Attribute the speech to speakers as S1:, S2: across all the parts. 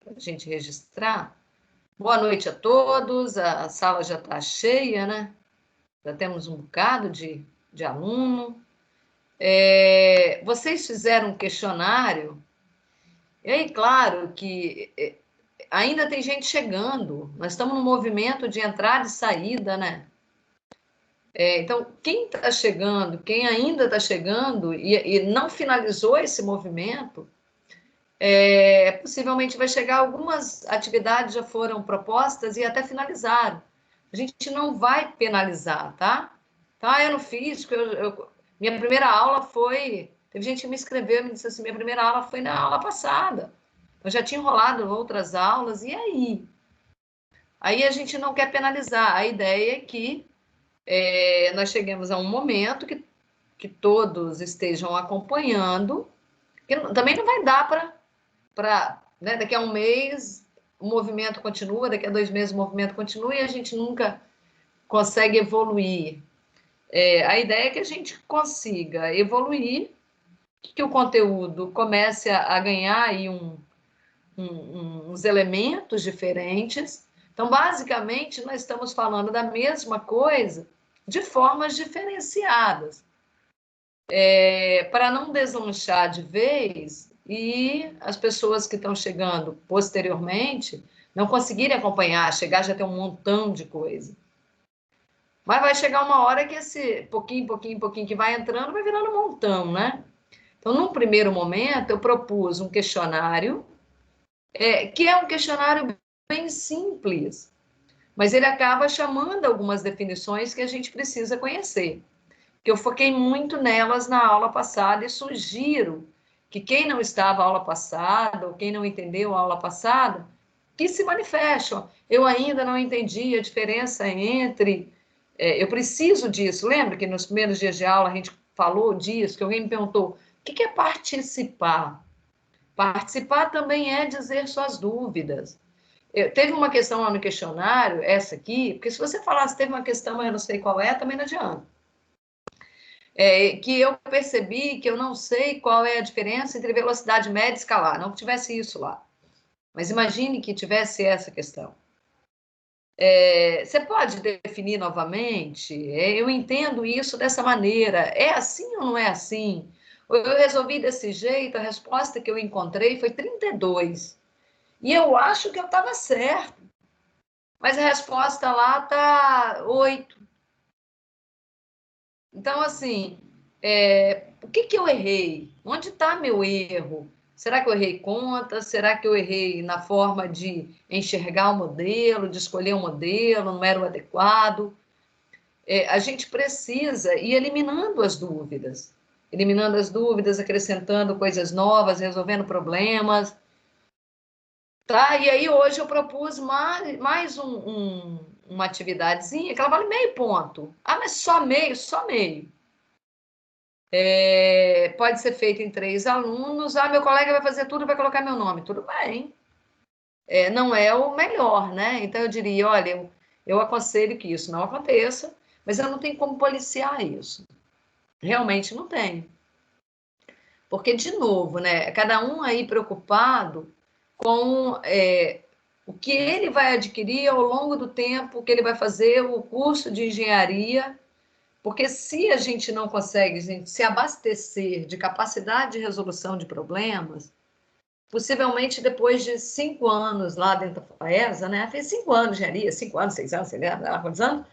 S1: para a gente registrar. Boa noite a todos, a sala já está cheia, né? Já temos um bocado de aluno. Vocês fizeram um questionário, e aí, claro que ainda tem gente chegando, nós estamos no movimento de entrada e saída, né? Então, quem está chegando, quem ainda está chegando e não finalizou esse movimento, possivelmente vai chegar, algumas atividades já foram propostas e até finalizaram. A gente não vai penalizar, tá? Tá, eu não fiz, minha primeira aula foi... Teve gente que me escreveu e me disse assim, minha primeira aula foi na aula passada. Eu já tinha enrolado outras aulas, e aí? Aí a gente não quer penalizar. A ideia é que nós cheguemos a um momento que todos estejam acompanhando, que também não vai dar para né, daqui a um mês o movimento continua, daqui a 2 meses o movimento continua e a gente nunca consegue evoluir. A ideia é que a gente consiga evoluir, que o conteúdo comece a ganhar aí uns elementos diferentes. Então, basicamente, nós estamos falando da mesma coisa de formas diferenciadas, para não deslanchar de vez e as pessoas que estão chegando posteriormente não conseguirem acompanhar, chegar já tem um montão de coisa. Mas vai chegar uma hora que esse pouquinho que vai entrando, vai virando um montão, né? Então, num primeiro momento, eu propus um questionário, que é um questionário bem simples, mas ele acaba chamando algumas definições que a gente precisa conhecer, que eu foquei muito nelas na aula passada e sugiro que quem não estava na aula passada ou quem não entendeu a aula passada, que se manifeste. Eu ainda não entendi a diferença entre... eu preciso disso. Lembra que nos primeiros dias de aula a gente falou disso, que alguém me perguntou, o que é participar? Participar também é dizer suas dúvidas. Teve uma questão lá no questionário, essa aqui, porque se você falasse, teve uma questão, mas eu não sei qual é, também não adianta. Que eu percebi que eu não sei qual é a diferença entre velocidade média e escalar, não que tivesse isso lá. Mas imagine que tivesse essa questão. Você pode definir novamente? Eu entendo isso dessa maneira. É assim ou não é assim? Eu resolvi desse jeito, a resposta que eu encontrei foi 32. E eu acho que eu estava certo. Mas a resposta lá está 8. Então, assim, o que eu errei? Onde está meu erro? Será que eu errei conta? Será que eu errei na forma de enxergar o modelo, de escolher o modelo, não era o adequado? A gente precisa ir eliminando as dúvidas. Eliminando as dúvidas, acrescentando coisas novas, resolvendo problemas. Tá? E aí hoje eu propus mais uma atividadezinha, que ela vale meio ponto. Ah, mas só meio? Só meio. Pode ser feito em 3 alunos. Ah, meu colega vai fazer tudo, vai colocar meu nome. Tudo bem. Não é o melhor, né? Então eu diria, olha, eu aconselho que isso não aconteça, mas eu não tenho como policiar isso. Realmente não tenho. Porque, de novo, né? Cada um aí preocupado com o que ele vai adquirir ao longo do tempo que ele vai fazer o curso de engenharia. Porque se a gente não consegue, gente, se abastecer de capacidade de resolução de problemas, possivelmente depois de 5 anos lá dentro da FAESA, né? Fez 5 anos de engenharia, 5 anos, 6 anos, sei lá quantos anos.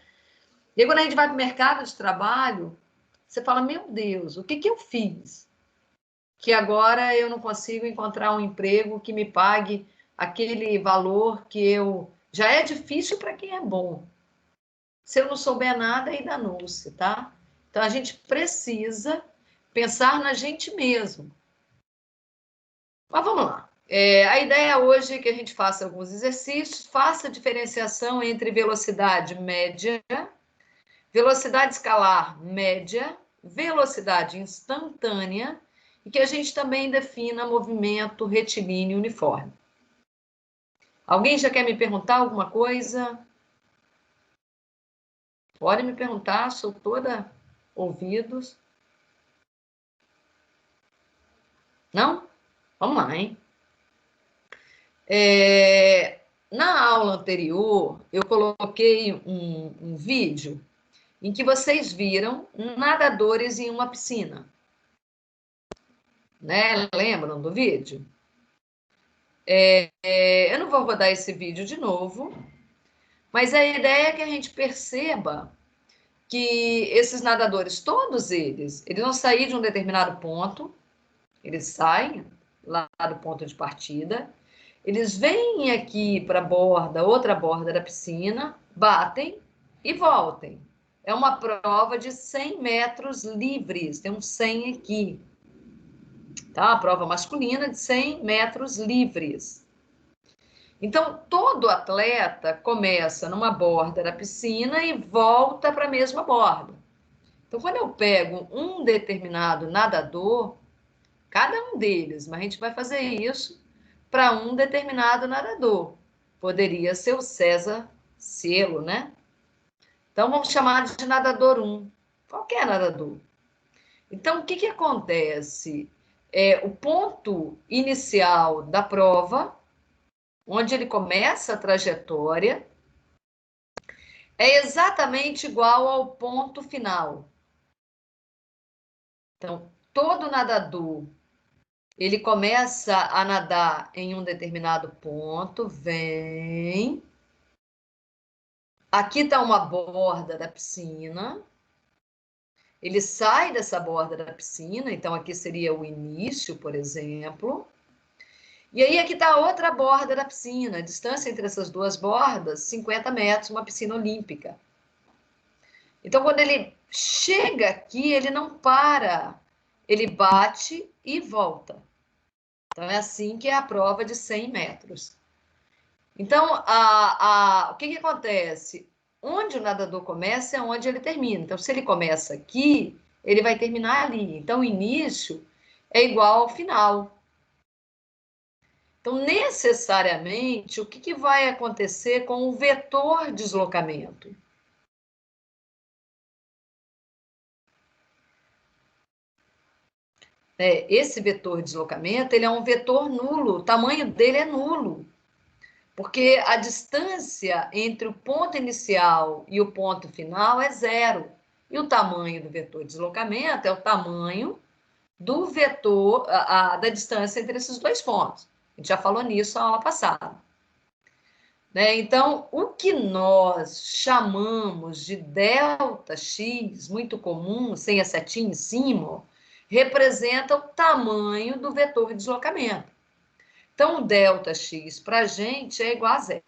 S1: E quando a gente vai para o mercado de trabalho, você fala, meu Deus, o que eu fiz? Que agora eu não consigo encontrar um emprego que me pague aquele valor que eu... Já é difícil para quem é bom. Se eu não souber nada, aí danou-se, tá? Então, a gente precisa pensar na gente mesmo. Mas vamos lá. A ideia hoje é que a gente faça alguns exercícios, faça a diferenciação entre velocidade média, velocidade escalar média, velocidade instantânea, e que a gente também defina movimento retilíneo uniforme. Alguém já quer me perguntar alguma coisa? Pode me perguntar, sou toda ouvidos. Não? Vamos lá, hein? Na aula anterior, eu coloquei um vídeo em que vocês viram nadadores em uma piscina, né? Lembram do vídeo? Eu não vou rodar esse vídeo de novo, mas a ideia é que a gente perceba que esses nadadores, todos eles vão sair de um determinado ponto, eles saem lá do ponto de partida, eles vêm aqui para a borda, outra borda da piscina, batem e voltem. É uma prova de 100 metros livres, tem um 100 aqui, tá? A prova masculina de 100 metros livres. Então, todo atleta começa numa borda da piscina e volta para a mesma borda. Então, quando eu pego um determinado nadador, cada um deles, mas a gente vai fazer isso para um determinado nadador. Poderia ser o César Cielo, né? Então, vamos chamar de nadador 1. Qualquer nadador. Então, o que acontece? O ponto inicial da prova, onde ele começa a trajetória, é exatamente igual ao ponto final. Então, todo nadador, ele começa a nadar em um determinado ponto, vem. Aqui está uma borda da piscina. Ele sai dessa borda da piscina, então aqui seria o início, por exemplo. E aí aqui está a outra borda da piscina. A distância entre essas duas bordas, 50 metros, uma piscina olímpica. Então, quando ele chega aqui, ele não para. Ele bate e volta. Então, é assim que é a prova de 100 metros. Então, o que acontece? Onde o nadador começa é onde ele termina. Então, se ele começa aqui, ele vai terminar ali. Então, o início é igual ao final. Então, necessariamente, o que vai acontecer com o vetor deslocamento? Esse vetor deslocamento, ele é um vetor nulo, o tamanho dele é nulo. Porque a distância entre o ponto inicial e o ponto final é zero. E o tamanho do vetor de deslocamento é o tamanho do vetor, da distância entre esses dois pontos. A gente já falou nisso na aula passada. Né? Então, o que nós chamamos de ΔX, muito comum, sem a setinha em cima, representa o tamanho do vetor de deslocamento. Então, o ΔX para a gente é igual a zero.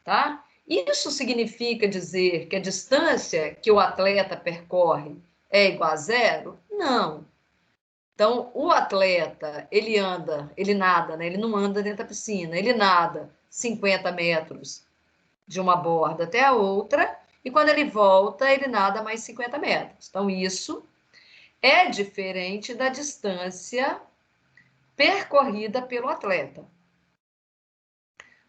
S1: Tá? Isso significa dizer que a distância que o atleta percorre é igual a zero? Não. Então, o atleta, ele nada, né? Ele não anda dentro da piscina, ele nada 50 metros de uma borda até a outra, e quando ele volta, ele nada mais 50 metros. Então, isso é diferente da distância percorrida pelo atleta.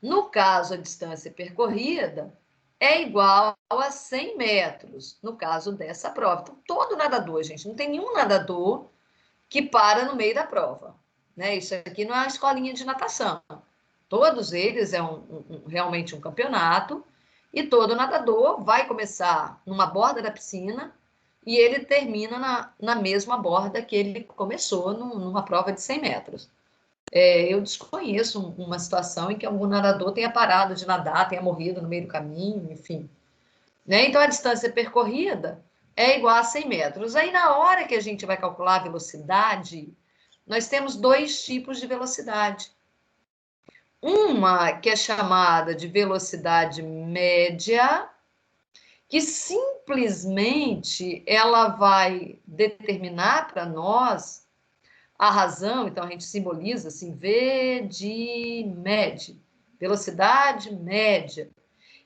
S1: No caso, a distância percorrida é igual a 100 metros, no caso dessa prova. Então, todo nadador, gente, não tem nenhum nadador que para no meio da prova. Né? Isso aqui não é uma escolinha de natação. Todos eles é realmente um campeonato, e todo nadador vai começar numa borda da piscina e ele termina na mesma borda que ele começou numa prova de 100 metros. Eu desconheço uma situação em que algum nadador tenha parado de nadar, tenha morrido no meio do caminho, enfim. Né? Então, a distância percorrida é igual a 100 metros. Aí, na hora que a gente vai calcular a velocidade, nós temos dois tipos de velocidade. Uma que é chamada de velocidade média, que simplesmente ela vai determinar para nós a razão, então a gente simboliza assim, V de média, velocidade média.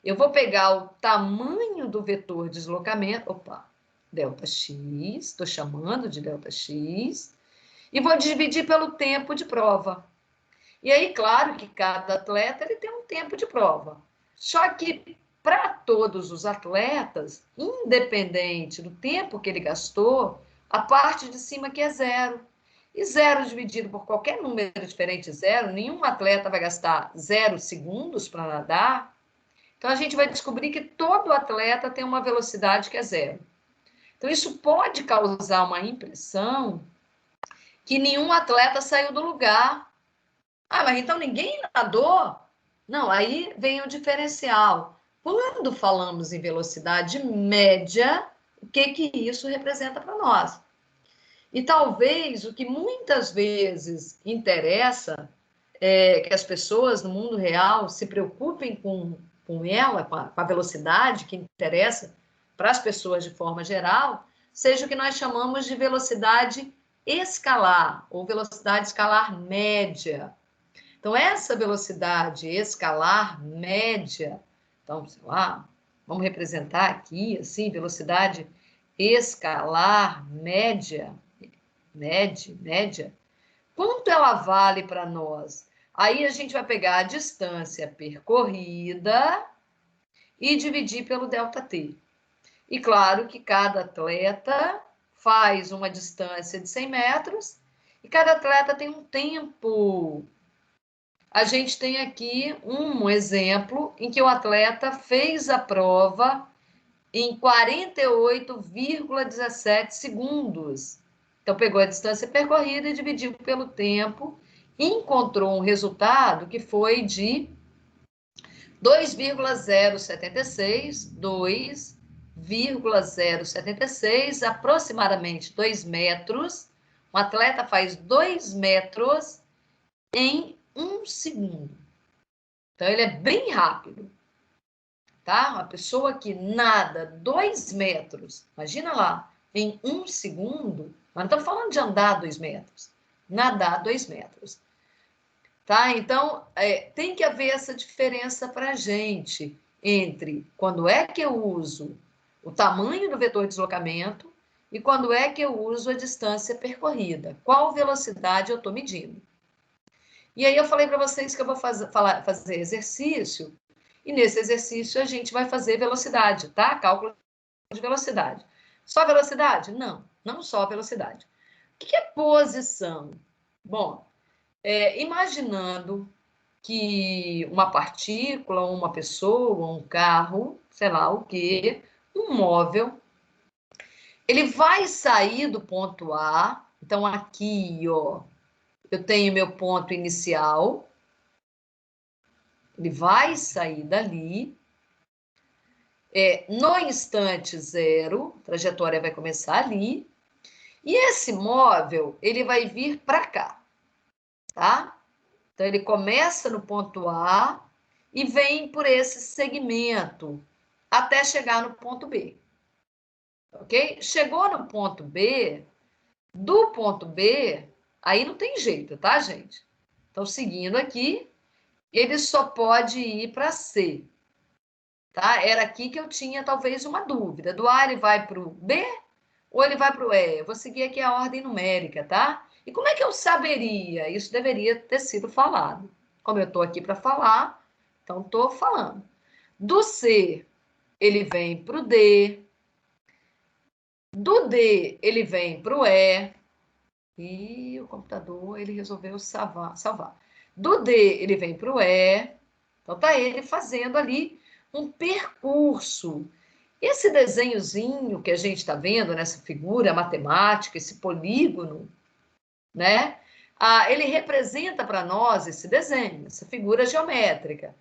S1: Eu vou pegar o tamanho do vetor de deslocamento, ΔX, estou chamando de ΔX, e vou dividir pelo tempo de prova. E aí, claro que cada atleta ele tem um tempo de prova. Só que para todos os atletas, independente do tempo que ele gastou, a parte de cima que é zero. E 0 dividido por qualquer número diferente de 0, nenhum atleta vai gastar 0 segundos para nadar. Então, a gente vai descobrir que todo atleta tem uma velocidade que é 0. Então, isso pode causar uma impressão que nenhum atleta saiu do lugar. Ah, mas então ninguém nadou? Não, aí vem o diferencial. Quando falamos em velocidade média, o que isso representa para nós? E talvez o que muitas vezes interessa é que as pessoas no mundo real se preocupem com ela, com a velocidade que interessa para as pessoas de forma geral, seja o que nós chamamos de velocidade escalar, ou velocidade escalar média. Então, essa velocidade escalar média, então, sei lá, vamos representar aqui, assim, velocidade escalar média, média, quanto ela vale para nós? Aí a gente vai pegar a distância percorrida e dividir pelo ΔT. E claro que cada atleta faz uma distância de 100 metros e cada atleta tem um tempo. A gente tem aqui um exemplo em que o atleta fez a prova em 48,17 segundos. Então, pegou a distância percorrida e dividiu pelo tempo e encontrou um resultado que foi de 2,076, aproximadamente 2 metros. Um atleta faz 2 metros em 1 segundo. Então, ele é bem rápido. Tá? Uma pessoa que nada 2 metros, imagina lá, em 1 segundo, nós não estamos falando de andar 2 metros, nadar 2 metros. Tá? Então, tem que haver essa diferença para a gente entre quando é que eu uso o tamanho do vetor de deslocamento e quando é que eu uso a distância percorrida. Qual velocidade eu estou medindo? E aí eu falei para vocês que eu vou fazer exercício, e nesse exercício a gente vai fazer velocidade, tá? Cálculo de velocidade. Só velocidade? Não, não só velocidade. O que é posição? Bom, imaginando que uma partícula, uma pessoa, um carro, sei lá o quê, um móvel, ele vai sair do ponto A. Então, aqui, ó, eu tenho meu ponto inicial. Ele vai sair dali. No instante zero, a trajetória vai começar ali. E esse móvel, ele vai vir para cá, tá? Então, ele começa no ponto A e vem por esse segmento até chegar no ponto B. Ok? Chegou no ponto B, do ponto B, aí não tem jeito, tá, gente? Então, seguindo aqui, ele só pode ir para C. Tá? Era aqui que eu tinha talvez uma dúvida. Do A ele vai para o B ou ele vai para o E? Eu vou seguir aqui a ordem numérica, tá? E como é que eu saberia? Isso deveria ter sido falado. Como eu estou aqui para falar, então estou falando. Do C, ele vem para o D. Do D, ele vem para o E. E o computador, ele resolveu salvar. Do D, ele vem para o E. Então, tá ele fazendo ali um percurso. Esse desenhozinho que a gente está vendo nessa figura matemática, esse polígono, né? Ele representa para nós esse desenho, essa figura geométrica.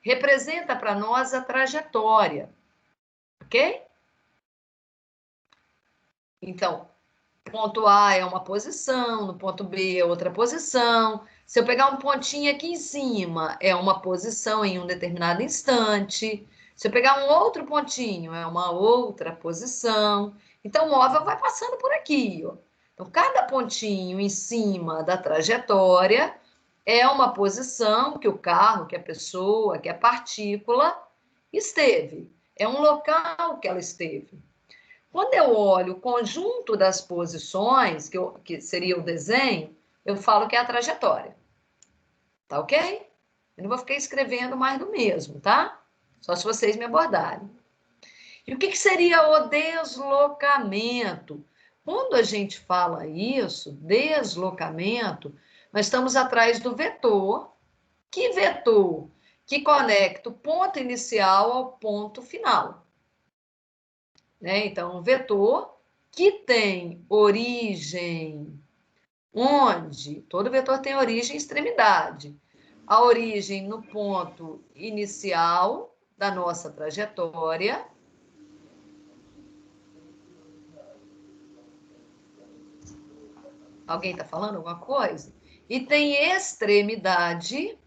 S1: Representa para nós a trajetória, ok? Então, ponto A é uma posição, no ponto B é outra posição. Se eu pegar um pontinho aqui em cima, é uma posição em um determinado instante. Se eu pegar um outro pontinho, é uma outra posição. Então, o móvel vai passando por aqui, ó. Então, cada pontinho em cima da trajetória é uma posição que o carro, que a pessoa, que a partícula esteve. É um local que ela esteve. Quando eu olho o conjunto das posições, que seria o desenho, eu falo que é a trajetória. Tá ok? Eu não vou ficar escrevendo mais do mesmo, tá? Só se vocês me abordarem. E o que seria o deslocamento? Quando a gente fala isso, deslocamento, nós estamos atrás do vetor. Que vetor? Que conecta o ponto inicial ao ponto final. Né? Então, um vetor que tem origem onde? Todo vetor tem origem e extremidade. A origem no ponto inicial da nossa trajetória. Alguém está falando alguma coisa? E tem extremidade.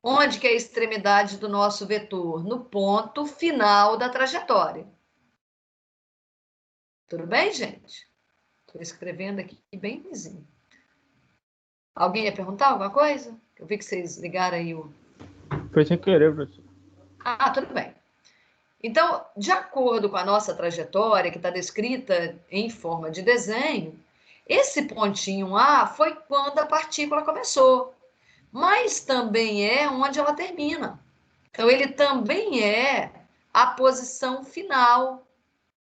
S1: Onde que é a extremidade do nosso vetor? No ponto final da trajetória. Tudo bem, gente? Estou escrevendo aqui bem vizinho. Alguém ia perguntar alguma coisa? Eu vi que vocês ligaram aí o...
S2: Foi sem querer, professor.
S1: Ah, tudo bem. Então, de acordo com a nossa trajetória, que está descrita em forma de desenho, esse pontinho A foi quando a partícula começou, mas também é onde ela termina. Então, ele também é a posição final,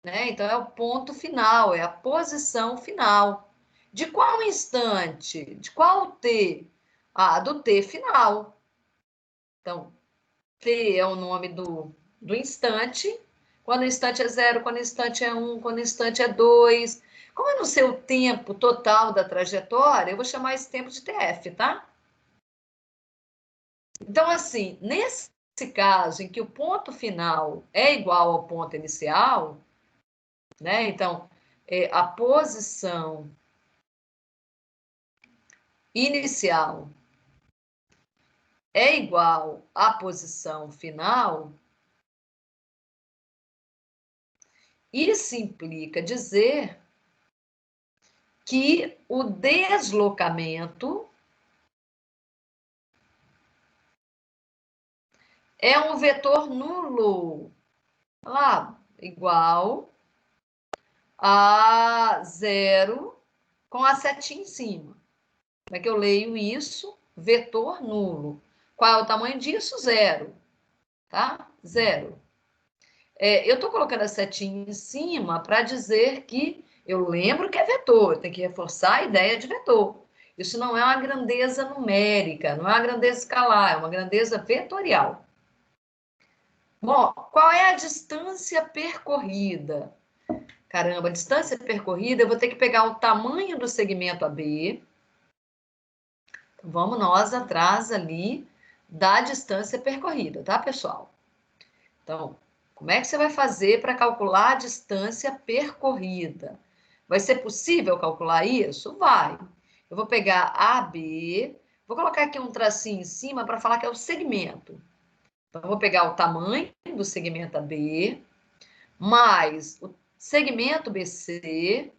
S1: né? Então, é o ponto final, é a posição final. De qual instante? De qual T? Ah, do T final. Então, T é o nome do instante. Quando o instante é 0, quando o instante é 1, quando o instante é 2. Como eu não sei o tempo total da trajetória, eu vou chamar esse tempo de TF, tá? Então, assim, nesse caso em que o ponto final é igual ao ponto inicial, né? Então, a posição inicial é igual à posição final, isso implica dizer que o deslocamento é um vetor nulo, lá, igual a 0 com a setinha em cima. Como é que eu leio isso? Vetor nulo. Qual é o tamanho disso? 0. Tá? 0. Eu estou colocando a setinha em cima para dizer que eu lembro que é vetor, tem que reforçar a ideia de vetor. Isso não é uma grandeza numérica, não é uma grandeza escalar, é uma grandeza vetorial. Bom, qual é a distância percorrida? Caramba, a distância percorrida, eu vou ter que pegar o tamanho do segmento AB. Então, vamos nós atrás ali da distância percorrida, tá, pessoal? Então, como é que você vai fazer para calcular a distância percorrida? Vai ser possível calcular isso? Vai. Eu vou pegar AB, vou colocar aqui um tracinho em cima para falar que é o segmento. Então, eu vou pegar o tamanho do segmento AB, mais o segmento BC,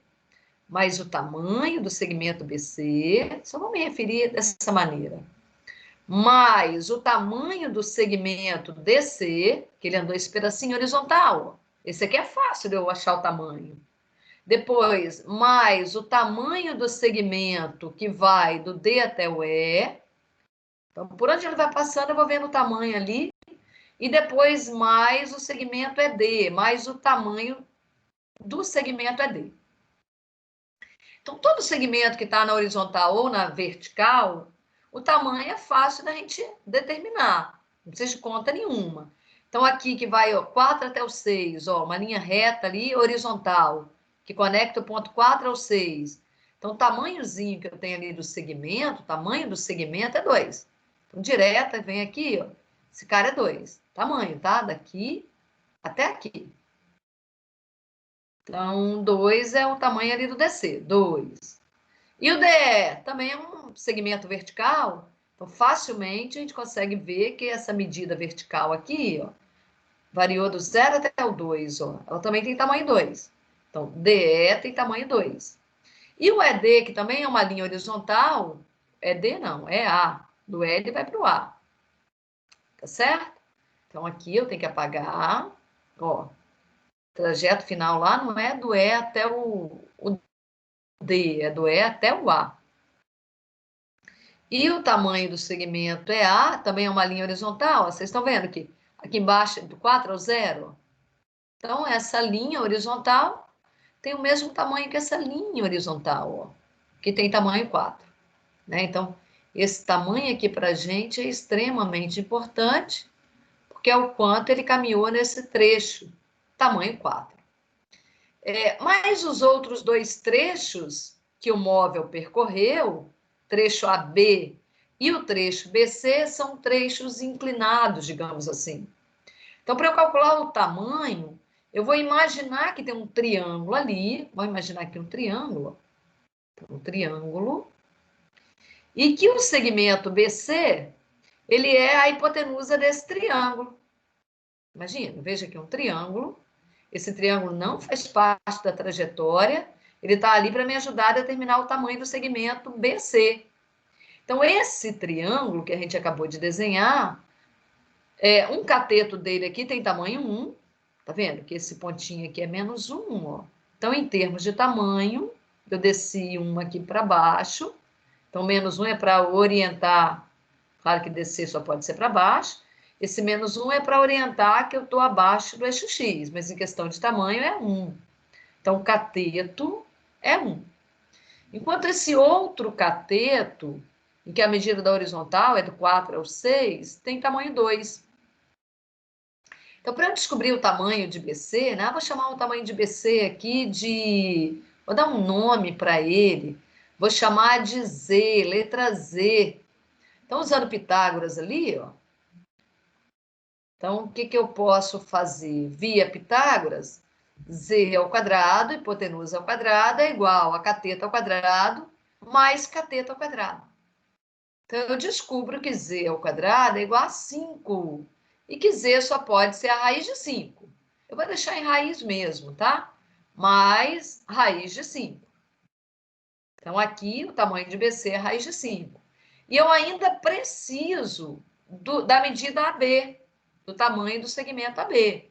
S1: mais o tamanho do segmento BC, só vou me referir dessa maneira, mais o tamanho do segmento DC, que ele andou esse pedacinho horizontal. Esse aqui é fácil de eu achar o tamanho. Depois, mais o tamanho do segmento que vai do D até o E. Então, por onde ele vai passando, eu vou vendo o tamanho ali. E depois, mais o segmento ED, mais o tamanho do segmento ED. Então, todo segmento que está na horizontal ou na vertical, o tamanho é fácil da gente determinar, não precisa de conta nenhuma. Então, aqui que vai 4 até o 6, uma linha reta ali, horizontal, que conecta o ponto 4 ao 6. Então, o tamanhozinho que eu tenho ali do segmento, o tamanho do segmento é 2. Então, direta, vem aqui, esse cara é 2. Tamanho, tá? Daqui até aqui. Então, 2 é o tamanho ali do DC, 2. E o DE também é um segmento vertical, então facilmente a gente consegue ver que essa medida vertical aqui, variou do 0 até o 2, ela também tem tamanho 2. Então, DE tem tamanho 2. E o ED, que também é uma linha horizontal, ED não, é A. Do E ele vai para o A. Tá certo? Então, aqui eu tenho que apagar, trajeto final lá não é do E até o D, é do E até o A. E o tamanho do segmento é A, também é uma linha horizontal. Vocês estão vendo que aqui embaixo, do 4 ao 0. Então, essa linha horizontal tem o mesmo tamanho que essa linha horizontal, ó, que tem tamanho 4. Né? Então, esse tamanho aqui para a gente é extremamente importante, porque é o quanto ele caminhou nesse trecho, tamanho 4. Mas os outros dois trechos que o móvel percorreu, trecho AB e o trecho BC, são trechos inclinados, digamos assim. Então, para eu calcular o tamanho, eu vou imaginar que tem um triângulo ali, vou imaginar aqui um triângulo, e que o segmento BC, ele é a hipotenusa desse triângulo. Imagina, veja aqui um triângulo, esse triângulo não faz parte da trajetória, ele está ali para me ajudar a determinar o tamanho do segmento BC. Então, esse triângulo que a gente acabou de desenhar, um cateto dele aqui tem tamanho 1, tá vendo? Que esse pontinho aqui é menos 1, ó. Então, em termos de tamanho, eu desci 1 aqui para baixo, então menos 1 é para orientar, claro que descer só pode ser para baixo, esse menos 1 é para orientar que eu estou abaixo do eixo X, mas em questão de tamanho é 1. Então, o cateto é 1. Enquanto esse outro cateto, em que a medida da horizontal é do 4 ao 6, tem tamanho 2. Então, para eu descobrir o tamanho de BC, né, vou chamar o tamanho de BC aqui de... Vou dar um nome para ele. Vou chamar de Z, letra Z. Então, usando Pitágoras ali, ó. Então, o que eu posso fazer? Via Pitágoras, Z ao quadrado, hipotenusa ao quadrado, é igual a cateto ao quadrado, mais cateto ao quadrado. Então, eu descubro que Z ao quadrado é igual a 5. E que Z só pode ser a raiz de 5. Eu vou deixar em raiz mesmo, tá? Mais raiz de 5. Então, aqui, o tamanho de BC é raiz de 5. E eu ainda preciso da medida AB, do tamanho do segmento AB.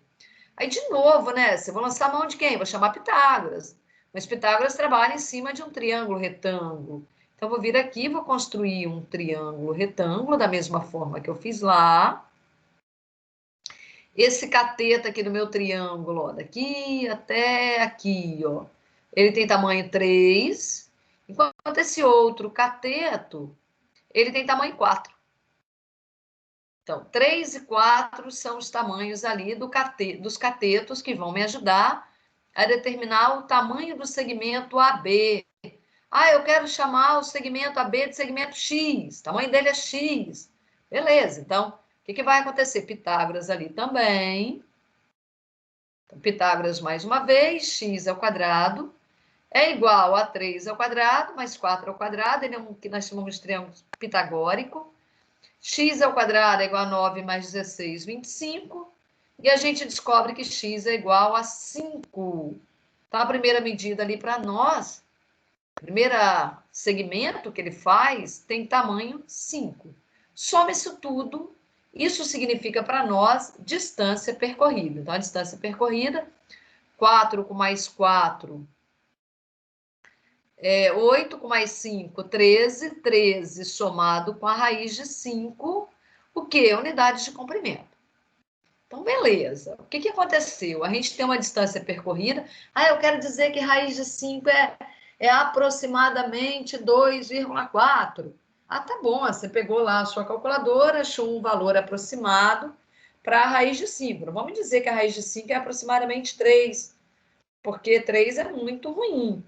S1: Aí, de novo, né? Você vai lançar a mão de quem? Vou chamar Pitágoras. Mas Pitágoras trabalha em cima de um triângulo retângulo. Então, vou vir aqui, vou construir um triângulo retângulo, da mesma forma que eu fiz lá. Esse cateto aqui do meu triângulo, ó, daqui até aqui, ó, ele tem tamanho 3, enquanto esse outro cateto, ele tem tamanho 4. Então, 3 e 4 são os tamanhos ali dos catetos que vão me ajudar a determinar o tamanho do segmento AB. Ah, eu quero chamar o segmento AB de segmento X, o tamanho dele é X. Beleza, então, o que vai acontecer? Pitágoras ali também. Então, Pitágoras mais uma vez, x ao quadrado é igual a 3 ao quadrado mais 4 ao quadrado, ele é um que nós chamamos de triângulo pitagórico. X ao quadrado é igual a 9 mais 16, 25. E a gente descobre que x é igual a 5. Então, a primeira medida ali para nós, o primeiro segmento que ele faz, tem tamanho 5. Soma isso tudo, isso significa para nós distância percorrida. Então, a distância percorrida, 4 com mais 4, 8 com mais 5, 13. 13 somado com a raiz de 5, o que? Unidade de comprimento. Então, beleza. O que aconteceu? A gente tem uma distância percorrida. Ah, eu quero dizer que raiz de 5 é aproximadamente 2,4. Ah, tá bom. Você pegou lá a sua calculadora, achou um valor aproximado para a raiz de 5. Não vamos dizer que a raiz de 5 é aproximadamente 3, porque 3 é muito ruim.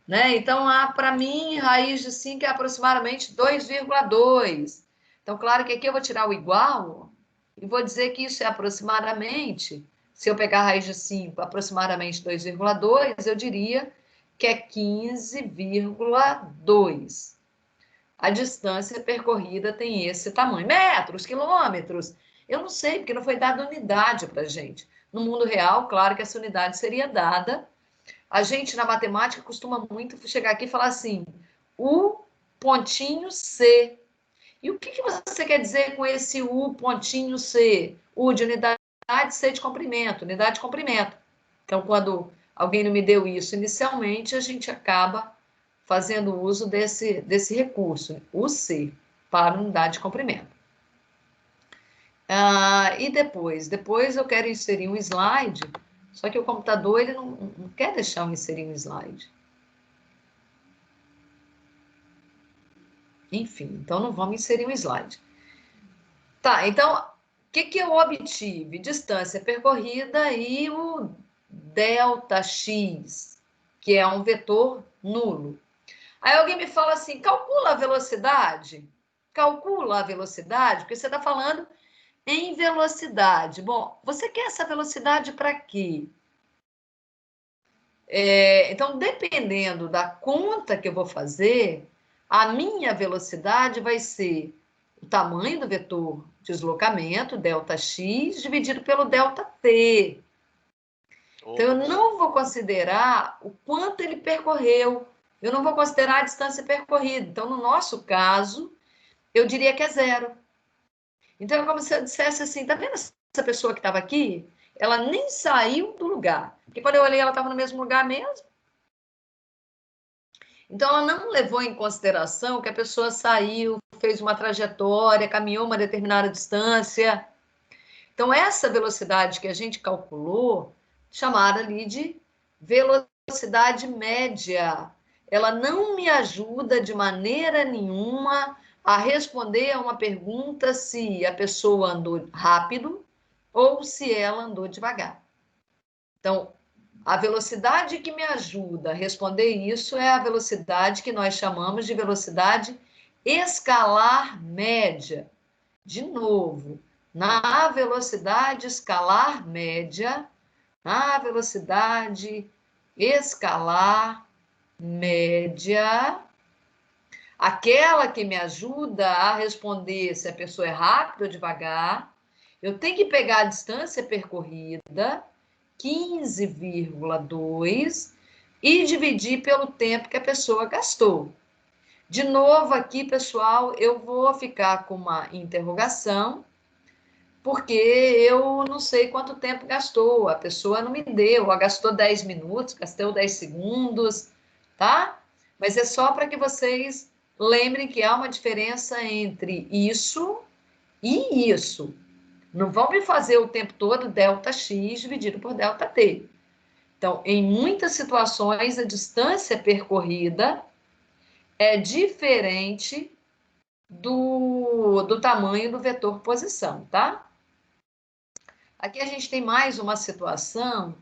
S1: Né? Então, para mim, raiz de 5 é aproximadamente 2,2. Então, claro que aqui eu vou tirar o igual e vou dizer que isso é aproximadamente, se eu pegar a raiz de 5, aproximadamente 2,2, eu diria que é 15,2. A distância percorrida tem esse tamanho. Metros, quilômetros, eu não sei, porque não foi dada unidade para a gente. No mundo real, claro que essa unidade seria dada. A gente, na matemática, costuma muito chegar aqui e falar assim, U pontinho C. E o que você quer dizer com esse U pontinho C? U de unidade, C de comprimento, unidade de comprimento. Então, quando alguém não me deu isso inicialmente, a gente acaba fazendo uso desse recurso, o C, para unidade de comprimento. E depois? Depois eu quero inserir um slide, só que o computador ele não quer deixar eu inserir um slide. Enfim, então não vamos inserir um slide. Tá, então, o que eu obtive? Distância percorrida e o ΔX, que é um vetor nulo. Aí alguém me fala assim, calcula a velocidade? Calcula a velocidade, porque você está falando em velocidade. Bom, você quer essa velocidade para quê? Então, dependendo da conta que eu vou fazer, a minha velocidade vai ser o tamanho do vetor deslocamento, ΔX, dividido pelo ΔT. Então, eu não vou considerar o quanto ele percorreu, eu não vou considerar a distância percorrida. Então, no nosso caso, eu diria que é zero. Então, é como se eu dissesse assim, tá vendo essa pessoa que estava aqui? Ela nem saiu do lugar. Porque quando eu olhei, ela estava no mesmo lugar mesmo. Então, ela não levou em consideração que a pessoa saiu, fez uma trajetória, caminhou uma determinada distância. Então, essa velocidade que a gente calculou, chamada ali de velocidade média, ela não me ajuda de maneira nenhuma a responder a uma pergunta se a pessoa andou rápido ou se ela andou devagar. Então, a velocidade que me ajuda a responder isso é a velocidade que nós chamamos de velocidade escalar média. De novo, na velocidade escalar média, na velocidade escalar média, aquela que me ajuda a responder se a pessoa é rápida ou devagar, eu tenho que pegar a distância percorrida 15,2 e dividir pelo tempo que a pessoa gastou. De novo aqui, pessoal, eu vou ficar com uma interrogação, porque eu não sei quanto tempo gastou, a pessoa não me deu, ela gastou 10 minutos, gastou 10 segundos, tá? Mas é só para que vocês lembrem que há uma diferença entre isso e isso. Não vão me fazer o tempo todo ΔX dividido por ΔT. Então, em muitas situações, a distância percorrida é diferente do tamanho do vetor posição, tá? Aqui a gente tem mais uma situação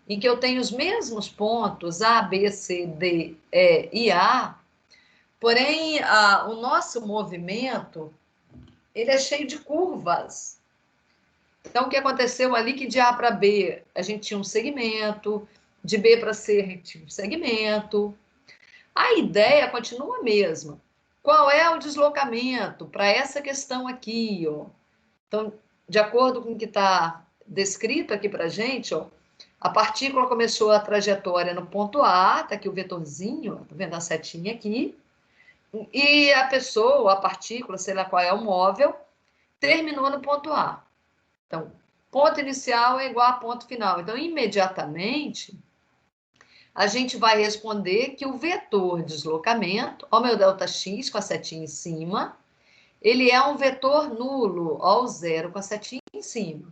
S1: em que eu tenho os mesmos pontos A, B, C, D, E e A, porém, o nosso movimento, ele é cheio de curvas. Então, o que aconteceu ali que de A para B a gente tinha um segmento, de B para C a gente tinha um segmento. A ideia continua a mesma. Qual é o deslocamento para essa questão aqui, ó? Então, de acordo com o que está descrito aqui para a gente, ó, a partícula começou a trajetória no ponto A, tá aqui o vetorzinho, ó, tá vendo a setinha aqui, e a pessoa, a partícula, sei lá qual é o móvel, terminou no ponto A. Então, ponto inicial é igual a ponto final. Então, imediatamente, a gente vai responder que o vetor deslocamento, ó, meu ΔX com a setinha em cima, ele é um vetor nulo, ó, o zero com a setinha em cima.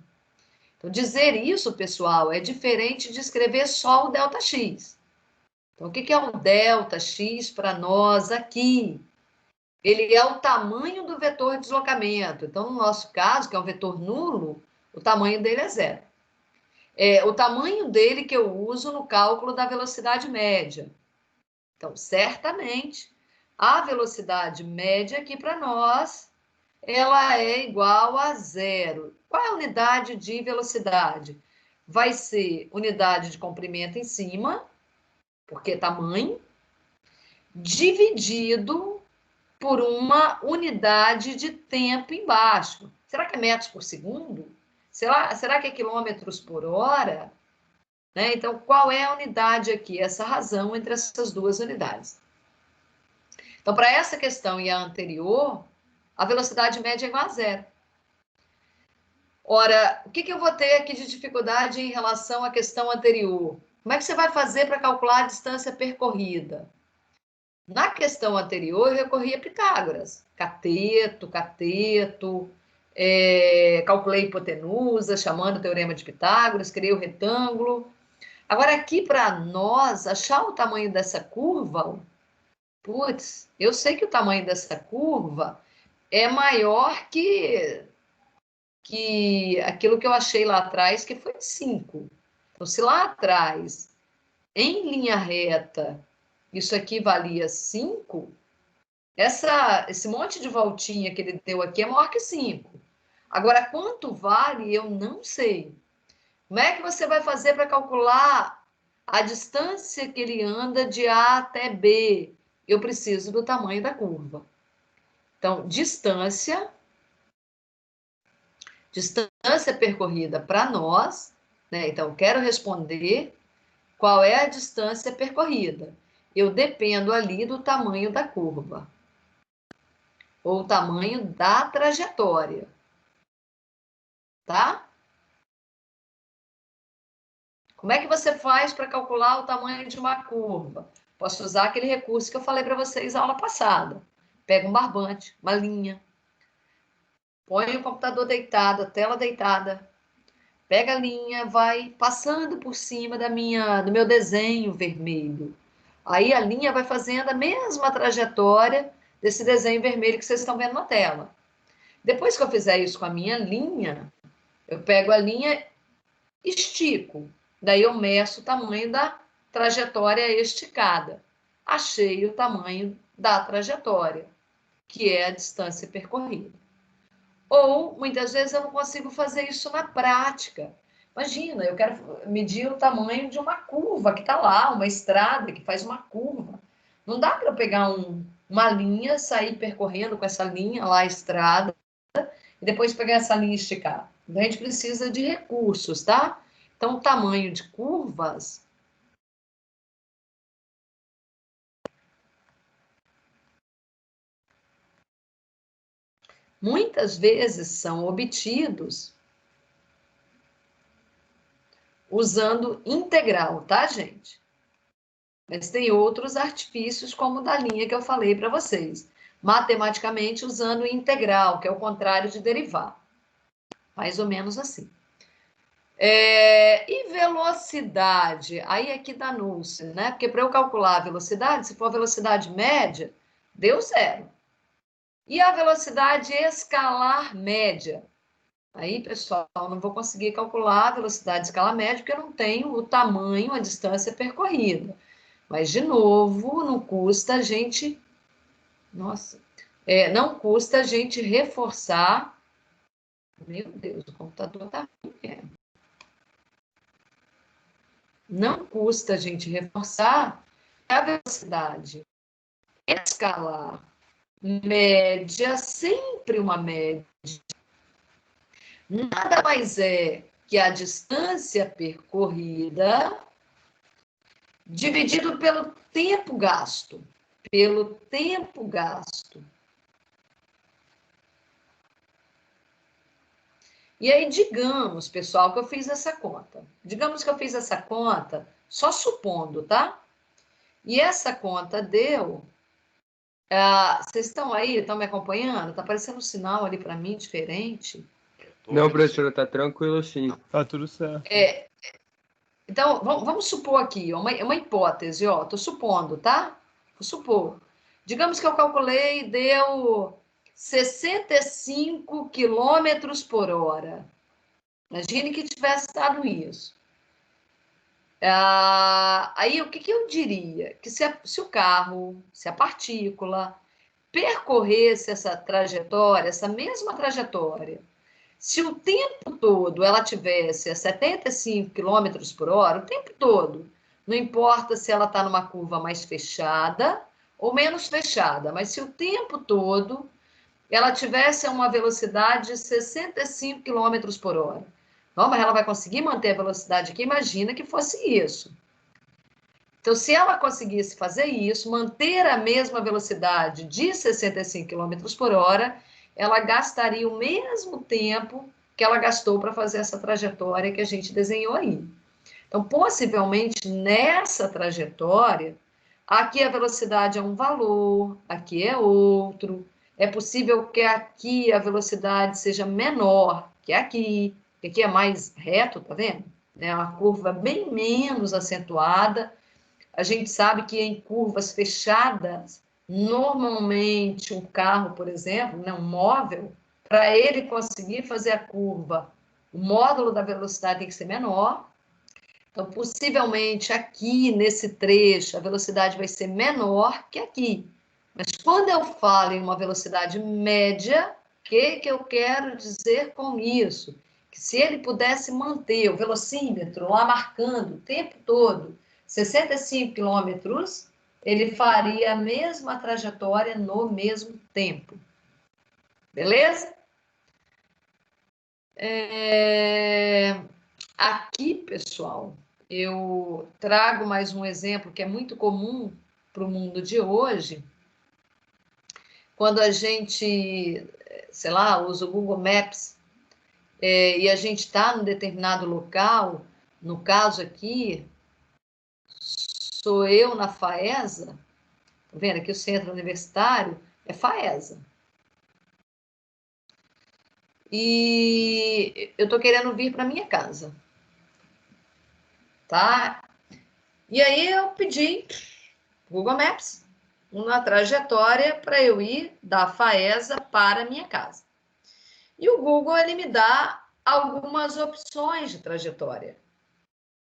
S1: Então, dizer isso, pessoal, é diferente de escrever só o ΔX. Então, o que é o ΔX para nós aqui? Ele é o tamanho do vetor deslocamento. Então, no nosso caso, que é um vetor nulo, o tamanho dele é zero. É o tamanho dele que eu uso no cálculo da velocidade média. Então, certamente, a velocidade média aqui para nós, ela é igual a zero. Qual é a unidade de velocidade? Vai ser unidade de comprimento em cima, porque é tamanho, dividido por uma unidade de tempo embaixo. Será que é metros por segundo? Será que é quilômetros por hora? Né? Então, qual é a unidade aqui? Essa razão entre essas duas unidades. Então, para essa questão e a anterior, a velocidade média é igual a zero. Ora, o que eu vou ter aqui de dificuldade em relação à questão anterior? Como é que você vai fazer para calcular a distância percorrida? Na questão anterior, eu recorri a Pitágoras. Cateto, calculei hipotenusa, chamando o teorema de Pitágoras, criei o retângulo. Agora, aqui para nós, achar o tamanho dessa curva, putz, eu sei que o tamanho dessa curva é maior que aquilo que eu achei lá atrás, que foi 5. Então, se lá atrás, em linha reta, isso aqui valia 5, esse monte de voltinha que ele deu aqui é maior que 5. Agora, quanto vale, eu não sei. Como é que você vai fazer para calcular a distância que ele anda de A até B? Eu preciso do tamanho da curva. Então, distância percorrida para nós, né? Então, quero responder qual é a distância percorrida. Eu dependo ali do tamanho da curva, ou o tamanho da trajetória, tá? Como é que você faz para calcular o tamanho de uma curva? Posso usar aquele recurso que eu falei para vocês na aula passada. Pega um barbante, uma linha, põe o computador deitado, a tela deitada, pega a linha, vai passando por cima do meu desenho vermelho. Aí a linha vai fazendo a mesma trajetória desse desenho vermelho que vocês estão vendo na tela. Depois que eu fizer isso com a minha linha, eu pego a linha, estico. Daí eu meço o tamanho da trajetória esticada. Achei o tamanho da trajetória, que é a distância percorrida. Ou, muitas vezes, eu não consigo fazer isso na prática. Imagina, eu quero medir o tamanho de uma curva que está lá, uma estrada que faz uma curva. Não dá para eu pegar uma linha, sair percorrendo com essa linha lá, a estrada, e depois pegar essa linha e esticar. Então, a gente precisa de recursos, tá? Então, o tamanho de curvas muitas vezes são obtidos usando integral, tá, gente? Mas tem outros artifícios, como o da linha que eu falei para vocês. Matematicamente, usando integral, que é o contrário de derivar. Mais ou menos assim. E velocidade? Aí é que danou-se, né? Porque para eu calcular a velocidade, se for a velocidade média, deu 0. E a velocidade escalar média? Aí, pessoal, não vou conseguir calcular a velocidade escalar média, porque eu não tenho o tamanho, a distância percorrida. Mas, de novo, não custa a gente... Nossa, não custa a gente reforçar... Meu Deus, o computador está ruim. Não custa a gente reforçar a velocidade escalar média, sempre uma média, nada mais é que a distância percorrida dividido pelo tempo gasto. Pelo tempo gasto. E aí, digamos, pessoal, que eu fiz essa conta. Digamos que eu fiz essa conta, só supondo, tá? E essa conta deu... vocês estão aí? Estão me acompanhando? Está aparecendo um sinal ali para mim diferente.
S3: Não, professora, tá tranquilo sim.
S2: Tá tudo certo.
S1: Então, vamos supor aqui, uma hipótese, ó, tô supondo, tá? Vou supor. Digamos que eu calculei, deu 65 quilômetros por hora. Imagine que tivesse dado isso. Aí, o que eu diria? Que se o carro, se a partícula percorresse essa trajetória, essa mesma trajetória, se o tempo todo ela tivesse a 75 km por hora, o tempo todo, não importa se ela está numa curva mais fechada ou menos fechada, mas se o tempo todo ela tivesse uma velocidade de 65 km por hora, não, mas ela vai conseguir manter a velocidade aqui? Imagina que fosse isso. Então, se ela conseguisse fazer isso, manter a mesma velocidade de 65 km por hora, ela gastaria o mesmo tempo que ela gastou para fazer essa trajetória que a gente desenhou aí. Então, possivelmente, nessa trajetória, aqui a velocidade é um valor, aqui é outro. É possível que aqui a velocidade seja menor que aqui, que aqui é mais reto, tá vendo? É uma curva bem menos acentuada. A gente sabe que em curvas fechadas, normalmente um carro, por exemplo, né, um móvel, para ele conseguir fazer a curva, o módulo da velocidade tem que ser menor. Então, possivelmente aqui nesse trecho, a velocidade vai ser menor que aqui. Mas quando eu falo em uma velocidade média, o que eu quero dizer com isso? Que se ele pudesse manter o velocímetro lá marcando o tempo todo 65 quilômetros, ele faria a mesma trajetória no mesmo tempo. Beleza? Aqui, pessoal, eu trago mais um exemplo que é muito comum para o mundo de hoje. Quando a gente, sei lá, usa o Google Maps e a gente está num determinado local, no caso aqui, sou eu na FAESA, tá vendo? Aqui o centro universitário é FAESA. E eu estou querendo vir para minha casa, tá? E aí eu pedi Google Maps uma trajetória para eu ir da FAESA para a minha casa. E o Google, ele me dá algumas opções de trajetória.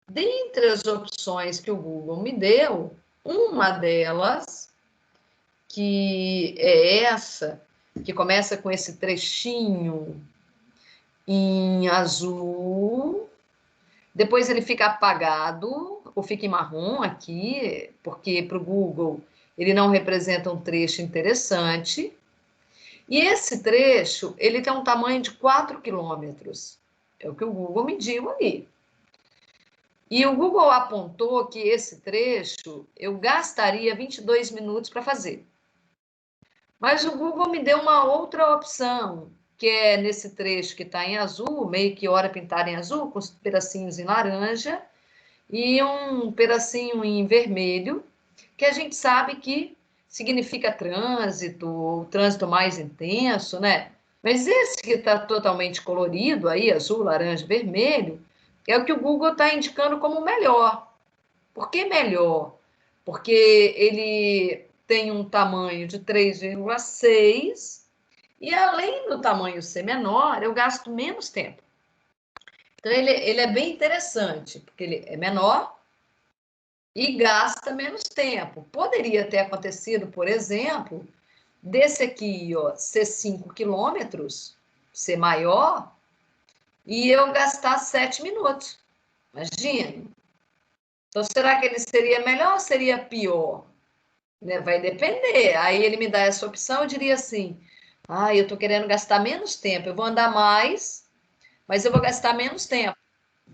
S1: Dentre as opções que o Google me deu, uma delas, que é essa, que começa com esse trechinho em azul, depois ele fica apagado, ou fica em marrom aqui, porque para o Google ele não representa um trecho interessante. E esse trecho, ele tem um tamanho de 4 quilômetros. É o que o Google mediu ali. E o Google apontou que esse trecho eu gastaria 22 minutos para fazer. Mas o Google me deu uma outra opção, que é nesse trecho que está em azul, meio que hora pintada em azul, com os pedacinhos em laranja, e um pedacinho em vermelho, que a gente sabe que significa trânsito, o trânsito mais intenso, né? Mas esse que está totalmente colorido aí, azul, laranja, vermelho, é o que o Google está indicando como melhor. Por que melhor? Porque ele tem um tamanho de 3,6 e além do tamanho ser menor, eu gasto menos tempo. Então, ele é bem interessante, porque ele é menor e gasta menos tempo. Poderia ter acontecido, por exemplo, desse aqui, ó, ser 5 quilômetros, ser maior, e eu gastar 7 minutos. Imagina. Então, será que ele seria melhor ou seria pior? Né? Vai depender. Aí ele me dá essa opção, eu diria assim, eu estou querendo gastar menos tempo, eu vou andar mais, mas eu vou gastar menos tempo.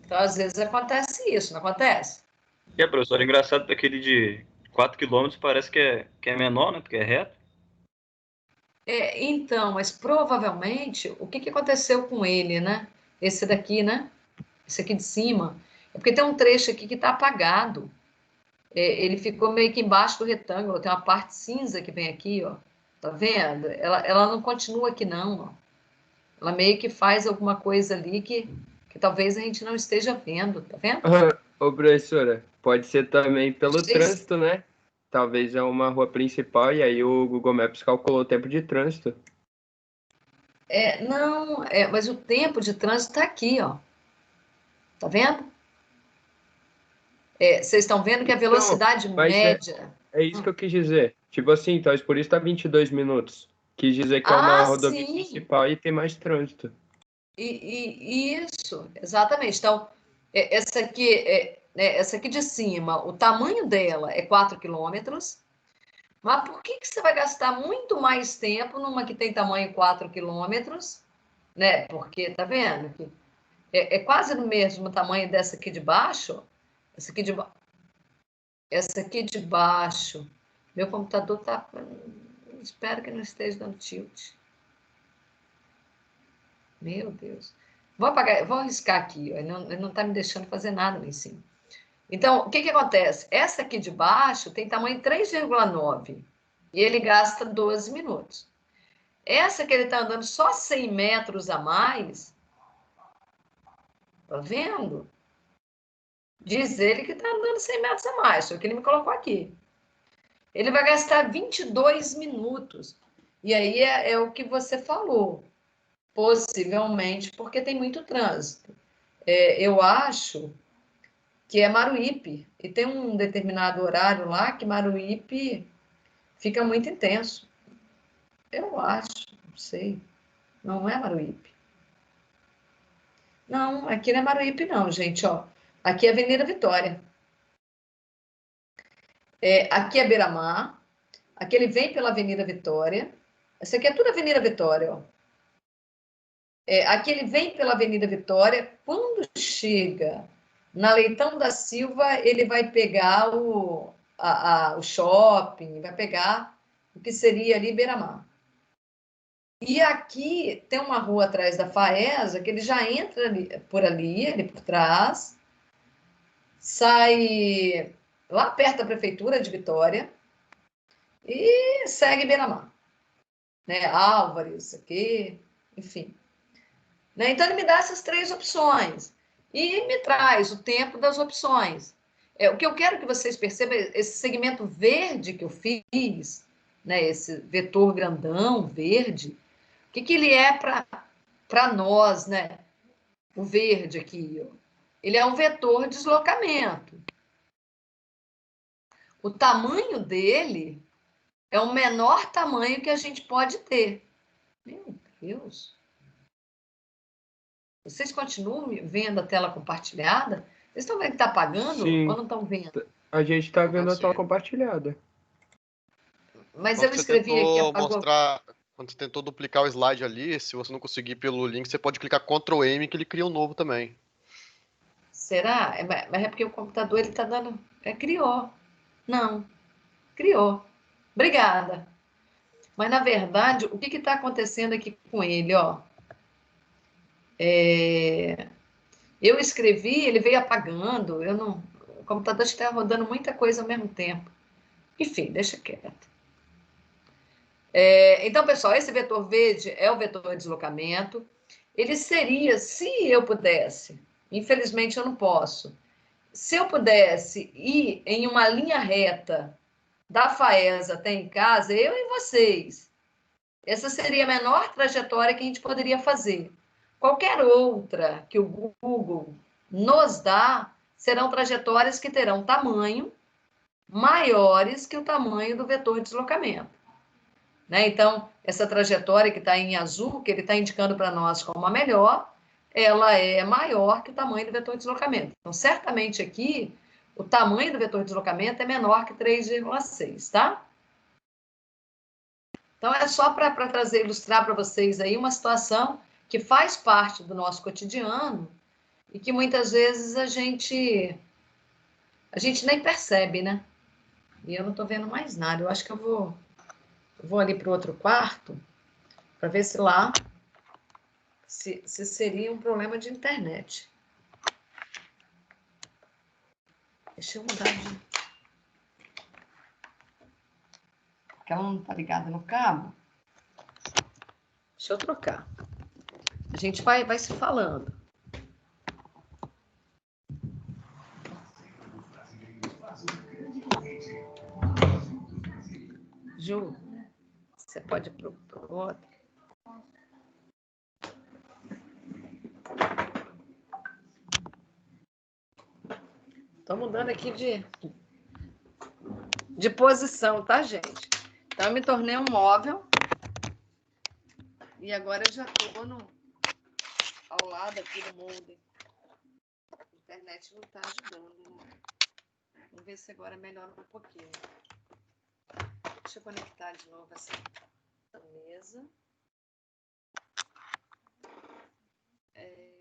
S1: Então, às vezes acontece isso, não acontece?
S4: Professor, engraçado daquele de 4 quilômetros parece que é menor, né? Porque é reto.
S1: Então, mas provavelmente, o que aconteceu com ele, né? Esse daqui, né? Esse aqui de cima. É porque tem um trecho aqui que está apagado. Ele ficou meio que embaixo do retângulo. Tem uma parte cinza que vem aqui, ó. Tá vendo? Ela não continua aqui, não, ó. Ela meio que faz alguma coisa ali que talvez a gente não esteja vendo, tá vendo?
S3: Ô, professora, pode ser também pelo
S1: Sim.
S3: trânsito, né? Talvez é uma rua principal e aí o Google Maps calculou o tempo de trânsito.
S1: Não, mas o tempo de trânsito tá aqui, ó. Tá vendo? Vocês estão vendo que a velocidade
S3: mas
S1: média...
S3: é isso que eu quis dizer. Tipo assim, talvez por isso tá 22 minutos. Quis dizer que é uma rodovia
S1: sim.
S3: principal e tem mais trânsito.
S1: Isso, exatamente. Então, essa aqui de cima, o tamanho dela é 4 quilômetros, mas por que você vai gastar muito mais tempo numa que tem tamanho 4 quilômetros, né? Porque, tá vendo? Que é quase no mesmo tamanho dessa aqui de baixo. Essa aqui de baixo. Meu computador tá... Espero que não esteja dando tilt. Meu Deus. Vou apagar, vou arriscar aqui, ó, ele não está me deixando fazer nada lá em cima. Então, o que acontece? Essa aqui de baixo tem tamanho 3,9 e ele gasta 12 minutos. Essa que ele está andando só 100 metros a mais, tá vendo? Diz ele que está andando 100 metros a mais, só que ele me colocou aqui. Ele vai gastar 22 minutos. E aí é o que você falou, possivelmente, porque tem muito trânsito. Eu acho que é Maruípe, e tem um determinado horário lá que Maruípe fica muito intenso. Eu acho, não sei. Não é Maruípe. Não, aqui não é Maruípe não, gente, ó. Aqui é Avenida Vitória. Aqui é Beira-Mar. Aqui ele vem pela Avenida Vitória. Essa aqui é tudo Avenida Vitória, ó. Aqui ele vem pela Avenida Vitória. Quando chega na Leitão da Silva, ele vai pegar o shopping, vai pegar o que seria ali Beira-Mar. E aqui tem uma rua atrás da Faesa, que ele já entra ali por trás, sai lá perto da Prefeitura de Vitória e segue Beira-Mar. Né? Álvares, aqui, enfim. Né? Então, ele me dá essas 3 opções e me traz o tempo das opções. O que eu quero que vocês percebam, esse segmento verde que eu fiz, né? Esse vetor grandão, verde, o que ele é para nós, né? O verde aqui, ó. Ele é um vetor de deslocamento. O tamanho dele é o menor tamanho que a gente pode ter. Meu Deus! Vocês continuam vendo a tela compartilhada? Vocês estão vendo que está apagando?
S3: Sim.
S1: Ou não estão vendo?
S3: A gente está vendo a tela compartilhada.
S1: Mas
S5: Quando
S1: eu
S5: você
S1: escrevi aqui,
S5: tentou
S1: apagou.
S5: mostrar, quando você tentou duplicar o slide ali, se você não conseguir pelo link, você pode clicar Ctrl M que ele cria um novo também.
S1: Será? Mas é porque o computador ele está dando. Criou. Não. Criou. Obrigada. Mas, na verdade, o que está acontecendo aqui com ele? Ó? Eu escrevi, ele veio apagando. O computador está rodando muita coisa ao mesmo tempo. Enfim, deixa quieto. Então, pessoal, esse vetor verde é o vetor de deslocamento. Ele seria, se eu pudesse, infelizmente eu não posso, se eu pudesse ir em uma linha reta da Faesa até em casa, eu e vocês, essa seria a menor trajetória que a gente poderia fazer. Qualquer outra que o Google nos dá serão trajetórias que terão tamanho maiores que o tamanho do vetor de deslocamento. Né? Então, essa trajetória que está em azul, que ele está indicando para nós como a melhor, ela é maior que o tamanho do vetor de deslocamento. Então, certamente aqui, o tamanho do vetor de deslocamento é menor que 3,6, tá? Então, é só para ilustrar para vocês aí uma situação que faz parte do nosso cotidiano e que muitas vezes a gente nem percebe, né? E eu não estou vendo mais nada. Eu acho que eu vou ali para o outro quarto para ver se lá se seria um problema de internet. Deixa eu mudar de... Porque ela não está ligada no cabo. Deixa eu trocar. A gente vai se falando. Ju, você pode ir para o outro? Estou mudando aqui de posição, tá, gente? Então, eu me tornei um móvel. E agora eu já estou ao lado aqui do molde. A internet não está ajudando, né? Vamos ver se agora melhora um pouquinho. Deixa eu conectar de novo essa mesa.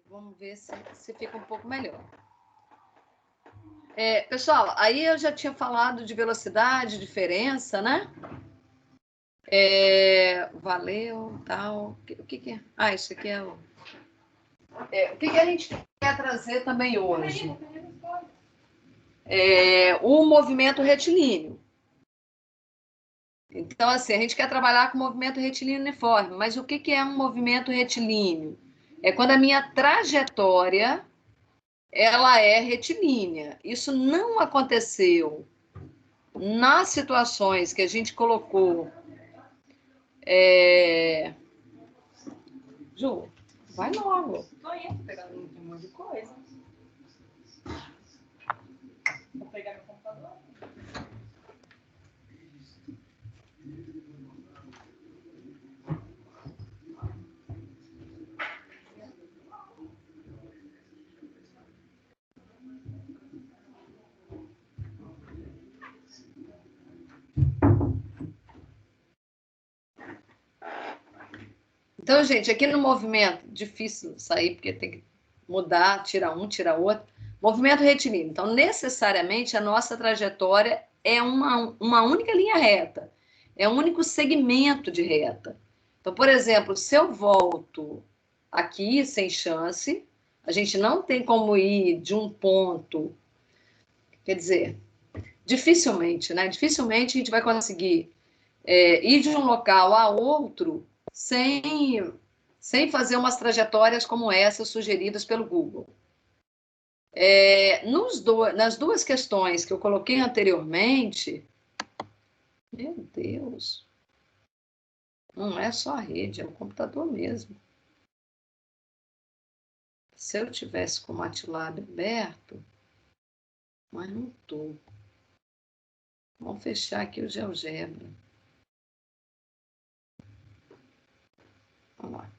S1: Vamos ver se fica um pouco melhor. Pessoal, aí eu já tinha falado de velocidade, diferença, né? Valeu, tal. O que é? Isso aqui é o... o que a gente quer trazer também hoje? O movimento retilíneo. Então, assim, a gente quer trabalhar com movimento retilíneo uniforme, mas o que é um movimento retilíneo? É quando a minha trajetória ela é retilínea. Isso não aconteceu nas situações que a gente colocou. Ju, vai logo.
S6: Tô indo pegando um monte de coisa. Vou pegar meu computador.
S1: Então, gente, aqui no movimento, difícil sair, porque tem que mudar, tirar um, tirar outro. Movimento retilíneo. Então, necessariamente, a nossa trajetória é uma única linha reta. É um único segmento de reta. Então, por exemplo, se eu volto aqui sem chance, a gente não tem como ir de um ponto. Quer dizer, dificilmente, né? Dificilmente a gente vai conseguir ir de um local a outro sem fazer umas trajetórias como essas sugeridas pelo Google. Nas duas questões que eu coloquei anteriormente, meu Deus, não é só a rede, é o computador mesmo. Se eu tivesse com o MATLAB aberto, mas não estou. Vamos fechar aqui o GeoGebra. Vamos lá.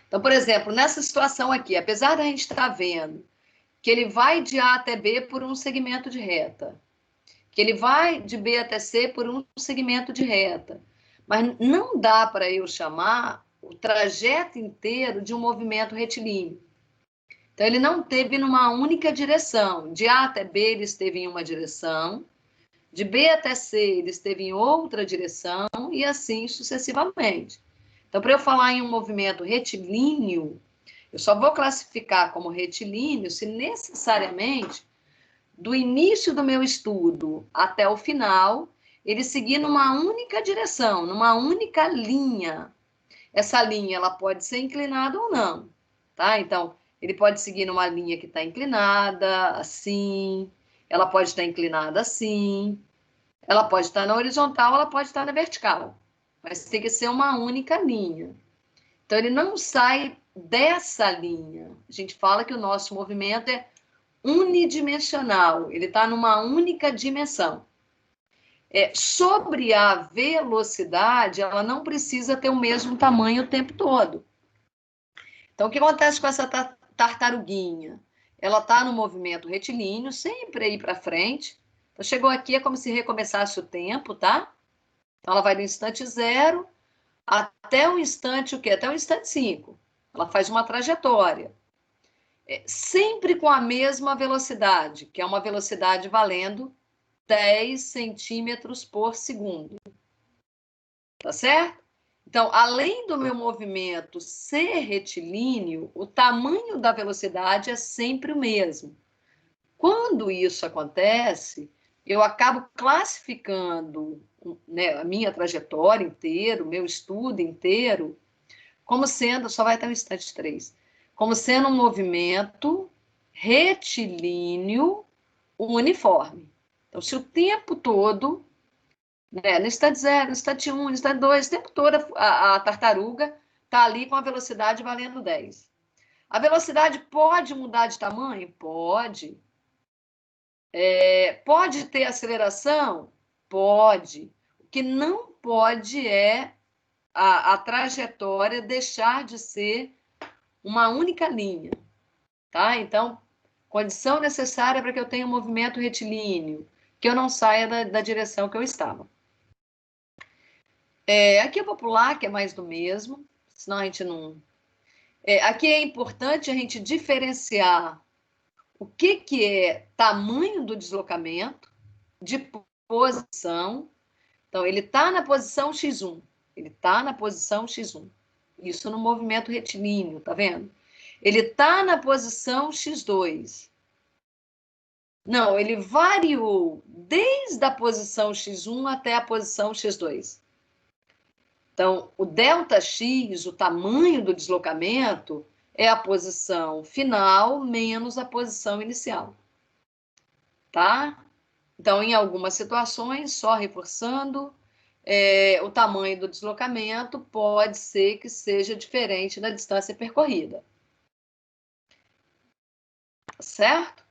S1: Então, por exemplo, nessa situação aqui, apesar da gente estar vendo que ele vai de A até B por um segmento de reta, que ele vai de B até C por um segmento de reta, mas não dá para eu chamar o trajeto inteiro de um movimento retilíneo. Então, ele não teve numa única direção. De A até B, ele esteve em uma direção, de B até C, ele esteve em outra direção, e assim sucessivamente. Então, para eu falar em um movimento retilíneo, eu só vou classificar como retilíneo se necessariamente, do início do meu estudo até o final, ele seguir numa única direção, numa única linha. Essa linha ela pode ser inclinada ou não, tá? Então, ele pode seguir numa linha que está inclinada, assim, ela pode estar inclinada assim, ela pode estar na horizontal, ela pode estar na vertical, mas tem que ser uma única linha. Então, ele não sai dessa linha. A gente fala que o nosso movimento é unidimensional, ele está numa única dimensão. Sobre a velocidade, ela não precisa ter o mesmo tamanho o tempo todo. Então, o que acontece com essa tartaruguinha? Ela está no movimento retilíneo, sempre aí para frente. Então, chegou aqui, é como se recomeçasse o tempo, tá? Então, ela vai do instante 0 até o instante, o quê? Até o instante 5. Ela faz uma trajetória. Sempre com a mesma velocidade, que é uma velocidade valendo 10 centímetros por segundo. Tá certo? Então, além do meu movimento ser retilíneo, o tamanho da velocidade é sempre o mesmo. Quando isso acontece, eu acabo classificando, né, a minha trajetória inteira, o meu estudo inteiro, como sendo, só vai até o instante 3, como sendo um movimento retilíneo uniforme. Então, se o tempo todo, né, no instante 0, no instante 1, no instante 2, o tempo todo a tartaruga está ali com a velocidade valendo 10. A velocidade pode mudar de tamanho? Pode. Pode ter aceleração? Pode. O que não pode é a trajetória deixar de ser uma única linha, tá? Então, condição necessária para que eu tenha um movimento retilíneo, que eu não saia da direção que eu estava. Aqui eu vou pular, que é mais do mesmo, senão a gente não... aqui é importante a gente diferenciar o que é tamanho do deslocamento, de posição. Então, ele está na posição X1. Ele está na posição X1. Isso no movimento retilíneo, tá vendo? Ele está na posição X2. Não, ele variou desde a posição x1 até a posição x2. Então, o ΔX, o tamanho do deslocamento, é a posição final menos a posição inicial. Tá? Então, em algumas situações, só reforçando, o tamanho do deslocamento pode ser que seja diferente da distância percorrida. Certo?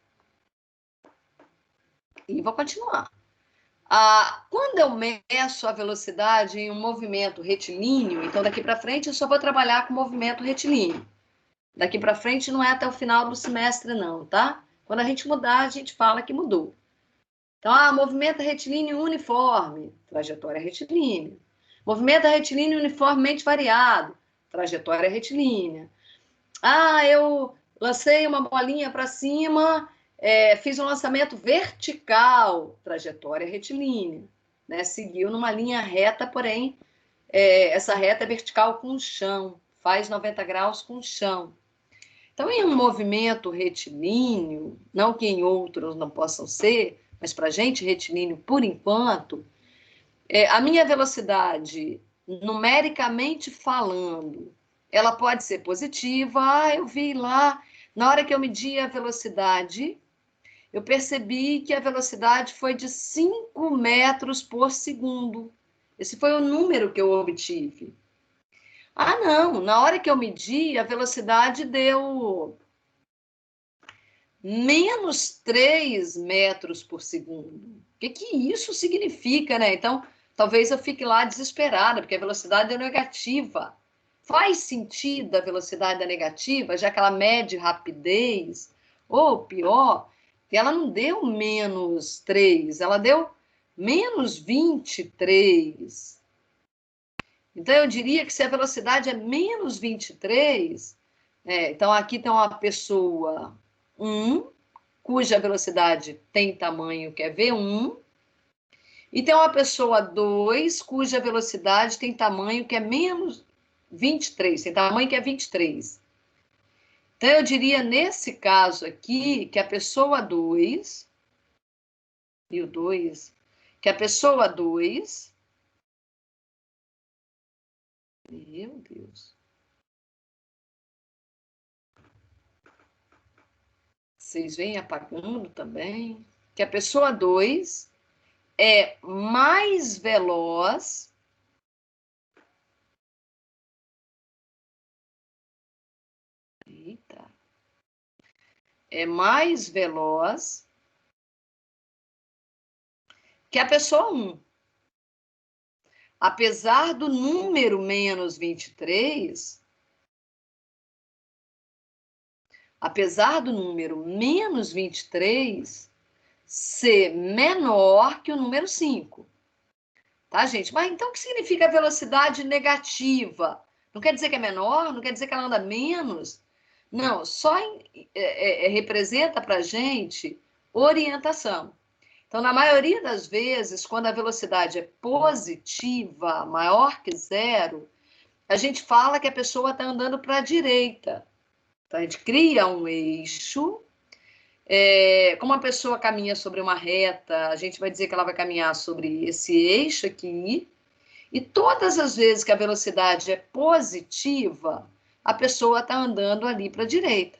S1: E vou continuar. Quando eu meço a velocidade em um movimento retilíneo, então daqui para frente eu só vou trabalhar com movimento retilíneo. Daqui para frente não é até o final do semestre, não, tá? Quando a gente mudar, a gente fala que mudou. Então, movimento retilíneo uniforme, trajetória retilínea. Movimento retilíneo uniformemente variado, trajetória retilínea. Eu lancei uma bolinha para cima, fiz um lançamento vertical, trajetória retilínea, né? Seguiu numa linha reta, porém, essa reta é vertical com o chão, faz 90 graus com o chão. Então, em um movimento retilíneo, não que em outros não possam ser, mas para a gente retilíneo, por enquanto, a minha velocidade, numericamente falando, ela pode ser positiva. Eu vi lá, na hora que eu medi a velocidade, eu percebi que a velocidade foi de 5 metros por segundo. Esse foi o número que eu obtive. Não, na hora que eu medi, a velocidade deu menos 3 metros por segundo. O que isso significa, né? Então, talvez eu fique lá desesperada, porque a velocidade é negativa. Faz sentido a velocidade negativa, já que ela mede rapidez, ou pior, que ela não deu menos 3, ela deu menos 23. Então, eu diria que se a velocidade é menos 23, então aqui tem uma pessoa 1, cuja velocidade tem tamanho que é V1, e tem uma pessoa 2, cuja velocidade tem tamanho que é menos 23, tem tamanho que é 23. Então, eu diria, nesse caso aqui, que a pessoa 2, e o 2, que a pessoa 2, meu Deus, vocês vêm apagando também, que a pessoa 2 é mais veloz que a pessoa 1. Apesar do número menos 23, ser menor que o número 5. Tá, gente? Mas então o que significa velocidade negativa? Não quer dizer que é menor? Não quer dizer que ela anda menos? Não, só representa para a gente orientação. Então, na maioria das vezes, quando a velocidade é positiva, maior que 0, a gente fala que a pessoa está andando para a direita. Então, a gente cria um eixo. Como a pessoa caminha sobre uma reta, a gente vai dizer que ela vai caminhar sobre esse eixo aqui. E todas as vezes que a velocidade é positiva, a pessoa está andando ali para a direita.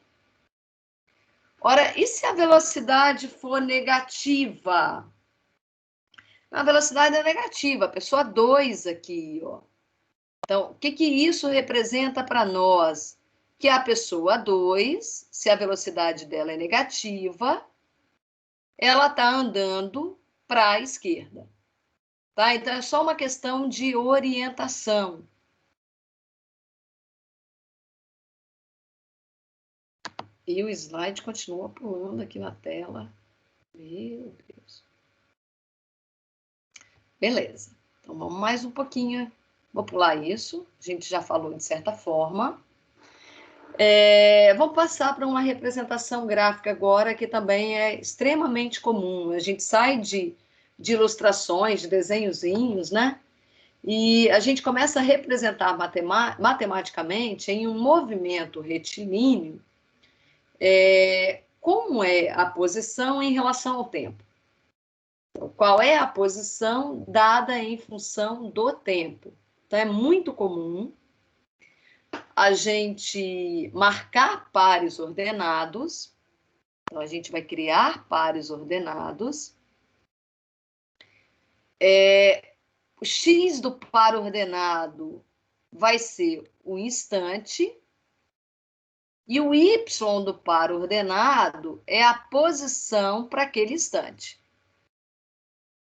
S1: Ora, e se a velocidade for negativa? A velocidade é negativa, a pessoa 2 aqui, ó. Então, o que isso representa para nós? Que a pessoa 2, se a velocidade dela é negativa, ela está andando para a esquerda. Tá? Então, é só uma questão de orientação. E o slide continua pulando aqui na tela. Meu Deus. Beleza. Então, vamos mais um pouquinho. Vou pular isso. A gente já falou de certa forma. Vamos passar para uma representação gráfica agora, que também é extremamente comum. A gente sai de ilustrações, de desenhozinhos, né? E a gente começa a representar matematicamente em um movimento retilíneo como é a posição em relação ao tempo? Então, qual é a posição dada em função do tempo? Então, é muito comum a gente marcar pares ordenados. Então, a gente vai criar pares ordenados. O x do par ordenado vai ser o instante. E o y do par ordenado é a posição para aquele instante.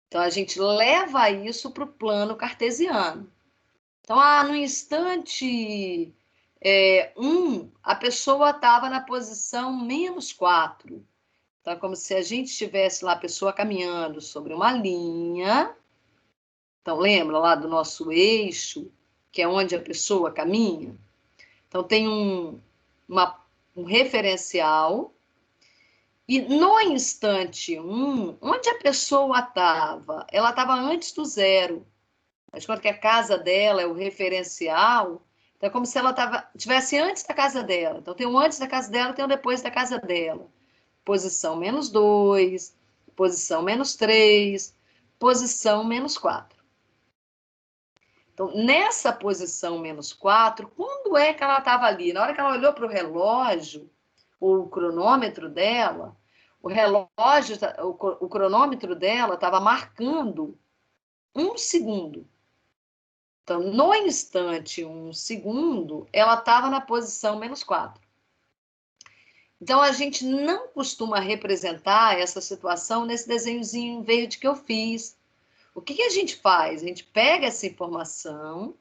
S1: Então, a gente leva isso para o plano cartesiano. Então, no instante 1, a pessoa estava na posição -4. Então, é como se a gente tivesse lá a pessoa caminhando sobre uma linha. Então, lembra lá do nosso eixo, que é onde a pessoa caminha? Então, tem um referencial. E no instante 1, onde a pessoa estava? Ela estava antes do zero. Mas quando que a casa dela é o referencial, então é como se ela estivesse antes da casa dela. Então tem o antes da casa dela, tem o depois da casa dela. Posição -2, posição -3, posição -4. Então, nessa posição -4, quando é que ela estava ali? Na hora que ela olhou para o relógio, ou o cronômetro dela, o cronômetro dela estava marcando 1 segundo. Então, no instante 1 segundo, ela estava na posição -4. Então, a gente não costuma representar essa situação nesse desenhozinho verde que eu fiz. O que a gente faz? A gente pega essa informação,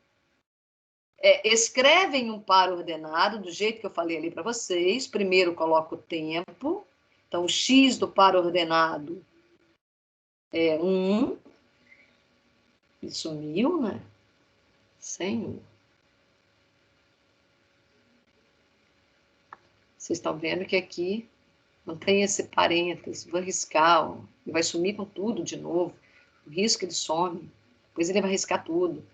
S1: escreve em um par ordenado, do jeito que eu falei ali para vocês. Primeiro coloca o tempo. Então, o x do par ordenado é 1. E sumiu, né? Senhor. Vocês estão vendo que aqui não tem esse parênteses. Vou riscar, ó. Ele vai sumir com tudo de novo. O risco ele some. Depois ele vai riscar tudo.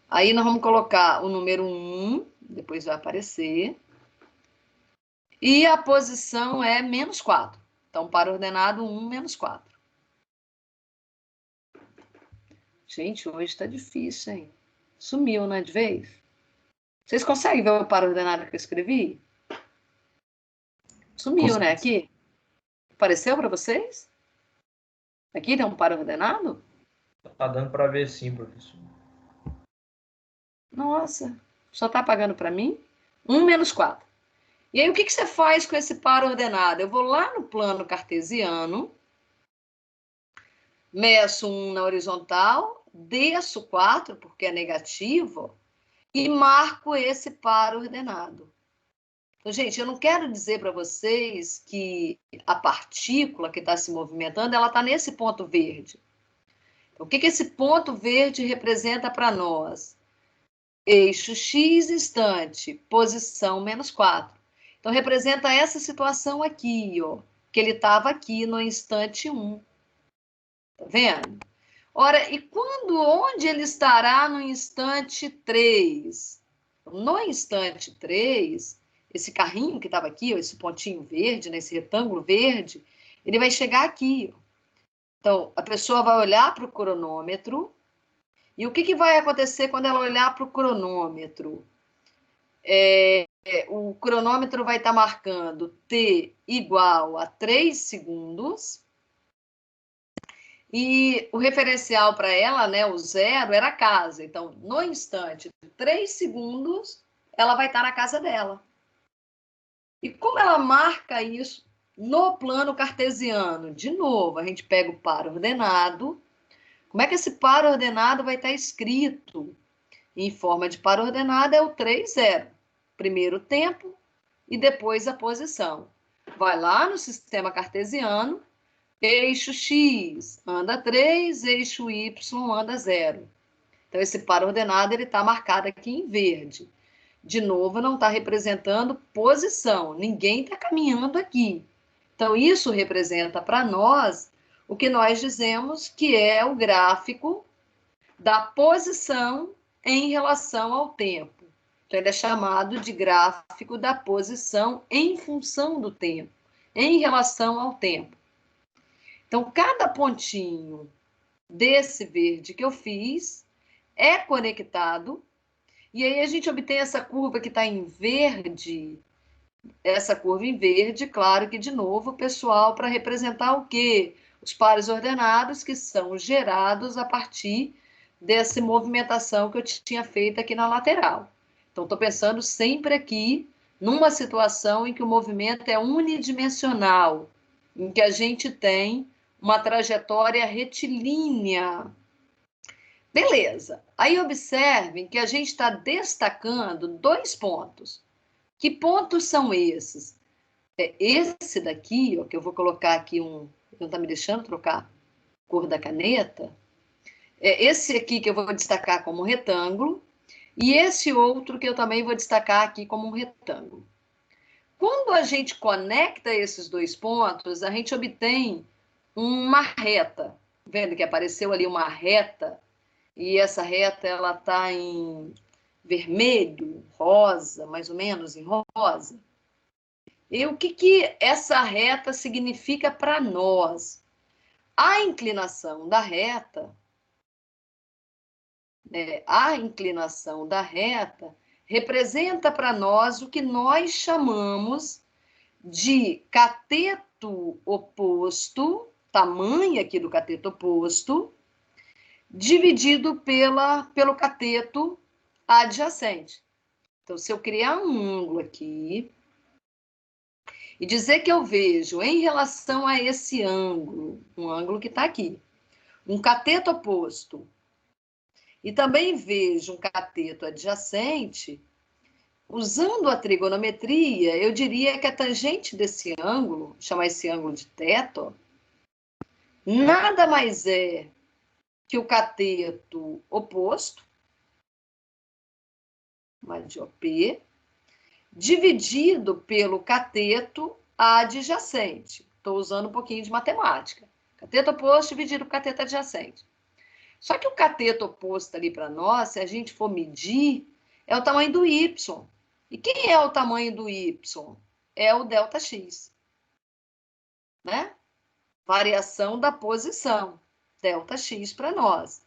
S1: Aí nós vamos colocar o número 1, depois vai aparecer. E a posição é -4. Então, para ordenado 1, -4. Gente, hoje está difícil, hein? Sumiu, né, de vez? Vocês conseguem ver o par ordenado que eu escrevi? Sumiu, né, aqui? Apareceu para vocês? Aqui tem um par ordenado?
S2: Tá dando para ver sim, professor.
S1: Nossa, só está apagando para mim? 1 -4. E aí, o que você faz com esse par ordenado? Eu vou lá no plano cartesiano, meço 1 na horizontal, desço 4, porque é negativo, e marco esse par ordenado. Então, gente, eu não quero dizer para vocês que a partícula que está se movimentando, ela está nesse ponto verde. Então, o que esse ponto verde representa para nós? Eixo x instante, posição -4. Então, representa essa situação aqui, ó, que ele estava aqui no instante 1. Tá vendo? Ora, e onde ele estará no instante 3? No instante 3, esse carrinho que estava aqui, ó, esse pontinho verde, né, esse retângulo verde, ele vai chegar aqui. Ó. Então, a pessoa vai olhar para o cronômetro. E o que vai acontecer quando ela olhar para o cronômetro? O cronômetro vai estar marcando t igual a 3 segundos. E o referencial para ela, né, o zero, era a casa. Então, no instante de 3 segundos, ela vai estar na casa dela. E como ela marca isso no plano cartesiano? De novo, a gente pega o par ordenado. Como é que esse par ordenado vai estar escrito? Em forma de par ordenado é o 3, 0. Primeiro o tempo e depois a posição. Vai lá no sistema cartesiano, eixo x anda 3, eixo y anda 0. Então, esse par ordenado está marcado aqui em verde. De novo, não está representando posição. Ninguém está caminhando aqui. Então, isso representa para nós o que nós dizemos que é o gráfico da posição em relação ao tempo. Então, ele é chamado de gráfico da posição em função do tempo, em relação ao tempo. Então, cada pontinho desse verde que eu fiz é conectado, e aí a gente obtém essa curva que está em verde, essa curva em verde, claro que, de novo, pessoal, para representar o quê? Os pares ordenados que são gerados a partir dessa movimentação que eu tinha feito aqui na lateral. Então, estou pensando sempre aqui numa situação em que o movimento é unidimensional, em que a gente tem uma trajetória retilínea. Beleza. Aí observem que a gente está destacando 2 pontos. Que pontos são esses? Esse daqui, ó, que eu vou colocar aqui não está me deixando trocar a cor da caneta. Esse aqui que eu vou destacar como retângulo, e esse outro que eu também vou destacar aqui como um retângulo. Quando a gente conecta esses 2 pontos, a gente obtém uma reta. Vendo que apareceu ali uma reta, e essa reta ela está em vermelho, rosa, mais ou menos em rosa. E o que essa reta significa para nós? A inclinação da reta, representa para nós o que nós chamamos de cateto oposto, tamanho aqui do cateto oposto, dividido pelo cateto adjacente. Então, se eu criar um ângulo aqui e dizer que eu vejo em relação a esse ângulo, um ângulo que está aqui, um cateto oposto, e também vejo um cateto adjacente, usando a trigonometria, eu diria que a tangente desse ângulo, chamar esse ângulo de teto, nada mais é que o cateto oposto, mais de OP, dividido pelo cateto adjacente. Estou usando um pouquinho de matemática. Cateto oposto dividido pelo cateto adjacente. Só que o cateto oposto ali para nós, se a gente for medir, é o tamanho do y. E quem é o tamanho do y? É o ΔX. Né? Variação da posição. ΔX para nós.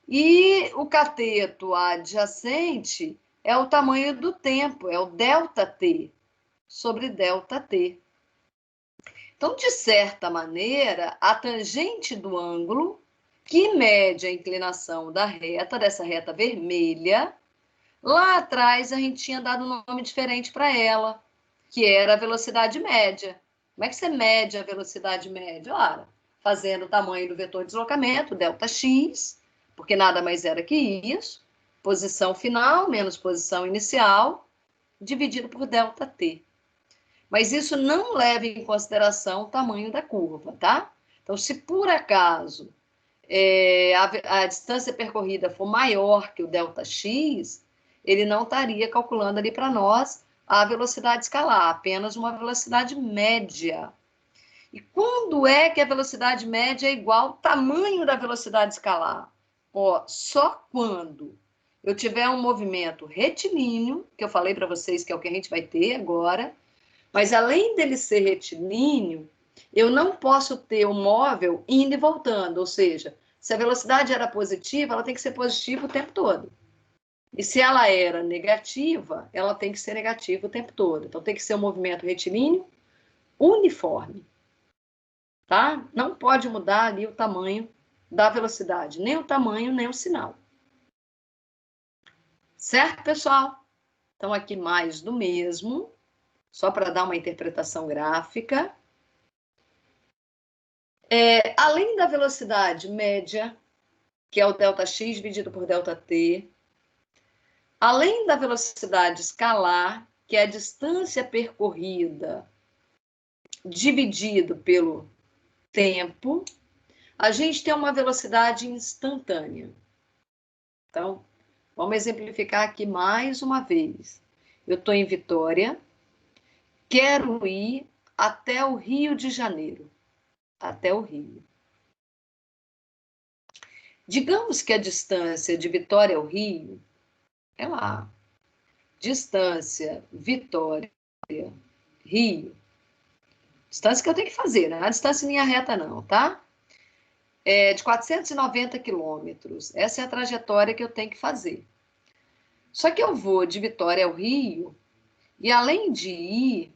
S1: E o cateto adjacente é o tamanho do tempo, é o ΔT sobre ΔT. Então, de certa maneira, a tangente do ângulo, que mede a inclinação da reta, dessa reta vermelha, lá atrás a gente tinha dado um nome diferente para ela, que era a velocidade média. Como é que você mede a velocidade média? Ora, fazendo o tamanho do vetor de deslocamento, ΔX, porque nada mais era que isso, posição final menos posição inicial, dividido por ΔT. Mas isso não leva em consideração o tamanho da curva, tá? Então, se por acaso a distância percorrida for maior que o ΔX, ele não estaria calculando ali para nós a velocidade escalar, apenas uma velocidade média. E quando é que a velocidade média é igual ao tamanho da velocidade escalar? Só quando eu tiver um movimento retilíneo, que eu falei para vocês que é o que a gente vai ter agora, mas além dele ser retilíneo, eu não posso ter o móvel indo e voltando, ou seja, se a velocidade era positiva, ela tem que ser positiva o tempo todo. E se ela era negativa, ela tem que ser negativa o tempo todo. Então tem que ser um movimento retilíneo uniforme. Tá? Não pode mudar ali o tamanho da velocidade, nem o tamanho, nem o sinal. Certo, pessoal? Então, aqui mais do mesmo, só para dar uma interpretação gráfica. Além da velocidade média, que é o ΔX dividido por ΔT, além da velocidade escalar, que é a distância percorrida dividido pelo tempo, a gente tem uma velocidade instantânea. Então, vamos exemplificar aqui mais uma vez. Eu estou em Vitória, quero ir até o Rio de Janeiro. Até o Rio. Digamos que a distância de Vitória ao Rio é lá, distância Vitória, Rio, distância que eu tenho que fazer, não é a distância em linha reta não, tá? É de 490 quilômetros. Essa é a trajetória que eu tenho que fazer. Só que eu vou de Vitória ao Rio, e além de ir,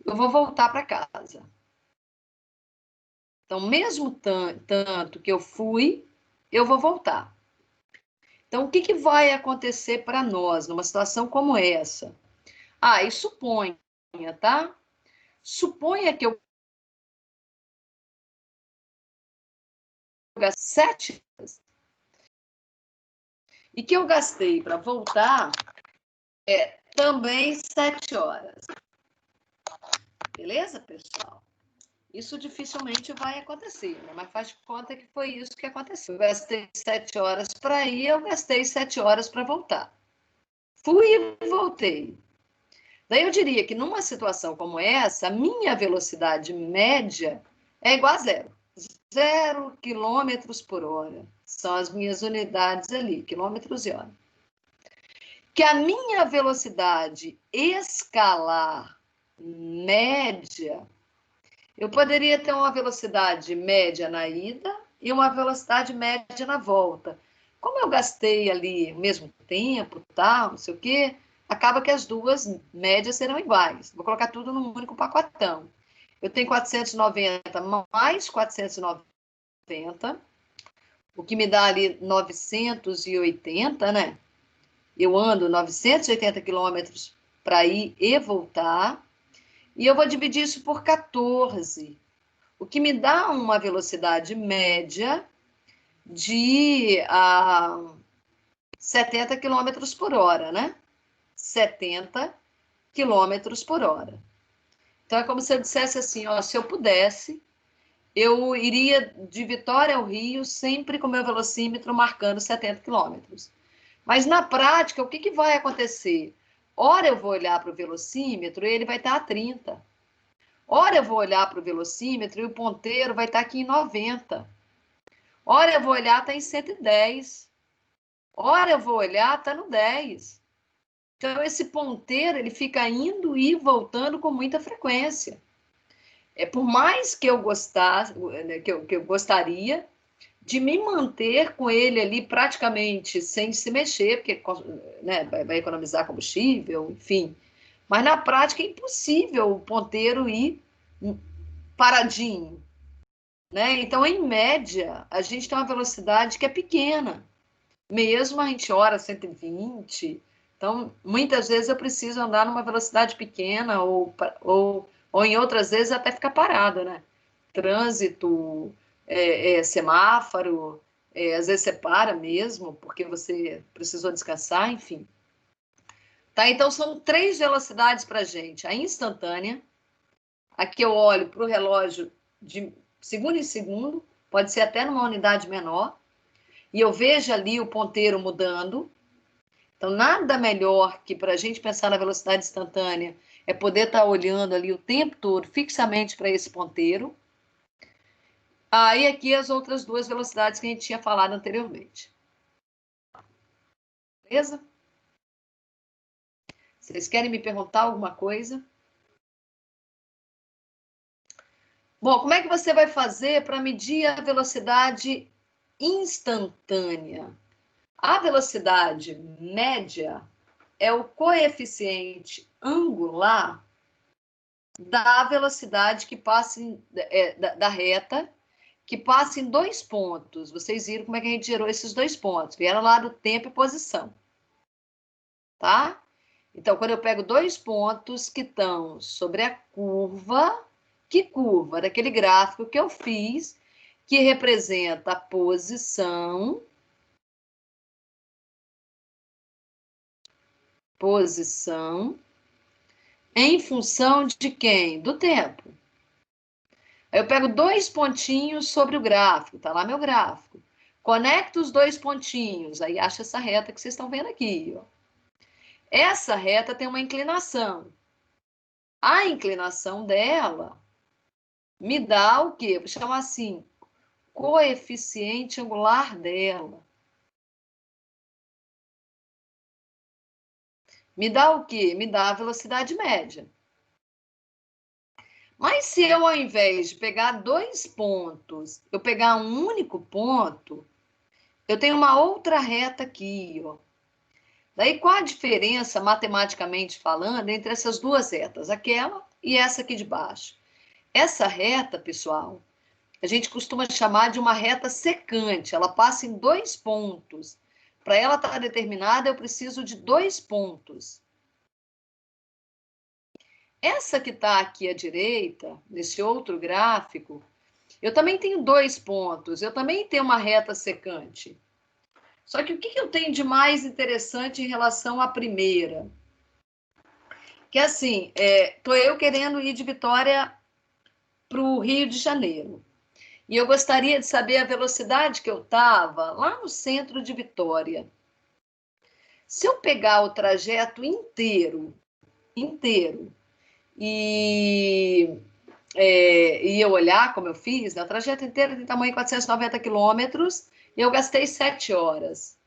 S1: eu vou voltar para casa. Então, mesmo tanto que eu fui, eu vou voltar. Então, o que vai acontecer para nós numa situação como essa? E suponha, tá? Suponha que eu gastei 7 horas e que eu gastei para voltar também 7 horas. Beleza, pessoal? Isso dificilmente vai acontecer, né? Mas faz de conta que foi isso que aconteceu. Eu gastei 7 horas para ir, eu gastei 7 horas para voltar. Fui e voltei. Daí eu diria que numa situação como essa, a minha velocidade média é igual a zero. 0 quilômetros por hora. São as minhas unidades ali, quilômetros e hora. Que a minha velocidade escalar média, eu poderia ter uma velocidade média na ida e uma velocidade média na volta. Como eu gastei ali o mesmo tempo, tal, não sei o quê, acaba que as duas médias serão iguais. Vou colocar tudo num único pacotão. Eu tenho 490 mais 490, o que me dá ali 980, né? Eu ando 980 quilômetros para ir e voltar, e eu vou dividir isso por 14, o que me dá uma velocidade média de 70 quilômetros por hora, né? 70 quilômetros por hora. Então, é como se eu dissesse assim, ó, se eu pudesse, eu iria de Vitória ao Rio sempre com meu velocímetro marcando 70 quilômetros. Mas, na prática, o que vai acontecer? Ora eu vou olhar para o velocímetro e ele vai estar a 30. Ora eu vou olhar para o velocímetro e o ponteiro vai estar aqui em 90. Ora eu vou olhar, está em 110. Ora eu vou olhar, está no 10. Então, esse ponteiro, ele fica indo e voltando com muita frequência. Por mais que eu gostasse, que eu gostaria de me manter com ele ali praticamente sem se mexer, porque, né, vai economizar combustível, enfim. Mas na prática é impossível o ponteiro ir paradinho, né? Então, em média, a gente tem uma velocidade que é pequena. Mesmo a gente ora 120, então muitas vezes eu preciso andar numa velocidade pequena ou em outras vezes até ficar parada, né? Trânsito, semáforo, às vezes você para mesmo porque você precisou descansar, enfim. Tá? Então são 3 velocidades para a gente. A instantânea, aqui eu olho para o relógio de segundo em segundo, pode ser até numa unidade menor, e eu vejo ali o ponteiro mudando. Então, nada melhor que para a gente pensar na velocidade instantânea é poder estar olhando ali o tempo todo, fixamente para esse ponteiro. Aí, aqui, as outras 2 velocidades que a gente tinha falado anteriormente. Beleza? Vocês querem me perguntar alguma coisa? Bom, como é que você vai fazer para medir a velocidade instantânea? A velocidade média é o coeficiente angular da velocidade que passa da reta, que passa em 2 pontos. Vocês viram como é que a gente gerou esses 2 pontos. Vieram lá do tempo e posição. Tá? Então, quando eu pego 2 pontos que estão sobre a curva, que curva? Daquele gráfico que eu fiz, que representa a posição em função de quem? Do tempo. Aí eu pego 2 pontinhos sobre o gráfico, tá lá meu gráfico. Conecto os 2 pontinhos, aí acha essa reta que vocês estão vendo aqui, ó. Essa reta tem uma inclinação. A inclinação dela me dá o quê? Vou chamar assim, coeficiente angular dela. Me dá o quê? Me dá a velocidade média. Mas se eu, ao invés de pegar 2 pontos, eu pegar um único ponto, eu tenho uma outra reta aqui, ó. Daí, qual a diferença, matematicamente falando, entre essas duas retas? Aquela e essa aqui de baixo. Essa reta, pessoal, a gente costuma chamar de uma reta secante. Ela passa em 2 pontos. Para ela estar determinada, eu preciso de 2 pontos. Essa que está aqui à direita, nesse outro gráfico, eu também tenho 2 pontos. Eu também tenho uma reta secante. Só que o que eu tenho de mais interessante em relação à primeira? Que assim, estou eu querendo ir de Vitória para o Rio de Janeiro. E eu gostaria de saber a velocidade que eu estava lá no centro de Vitória. Se eu pegar o trajeto inteiro, e eu olhar como eu fiz, né? O trajeto inteiro tem tamanho 490 quilômetros, e eu gastei 7 horas.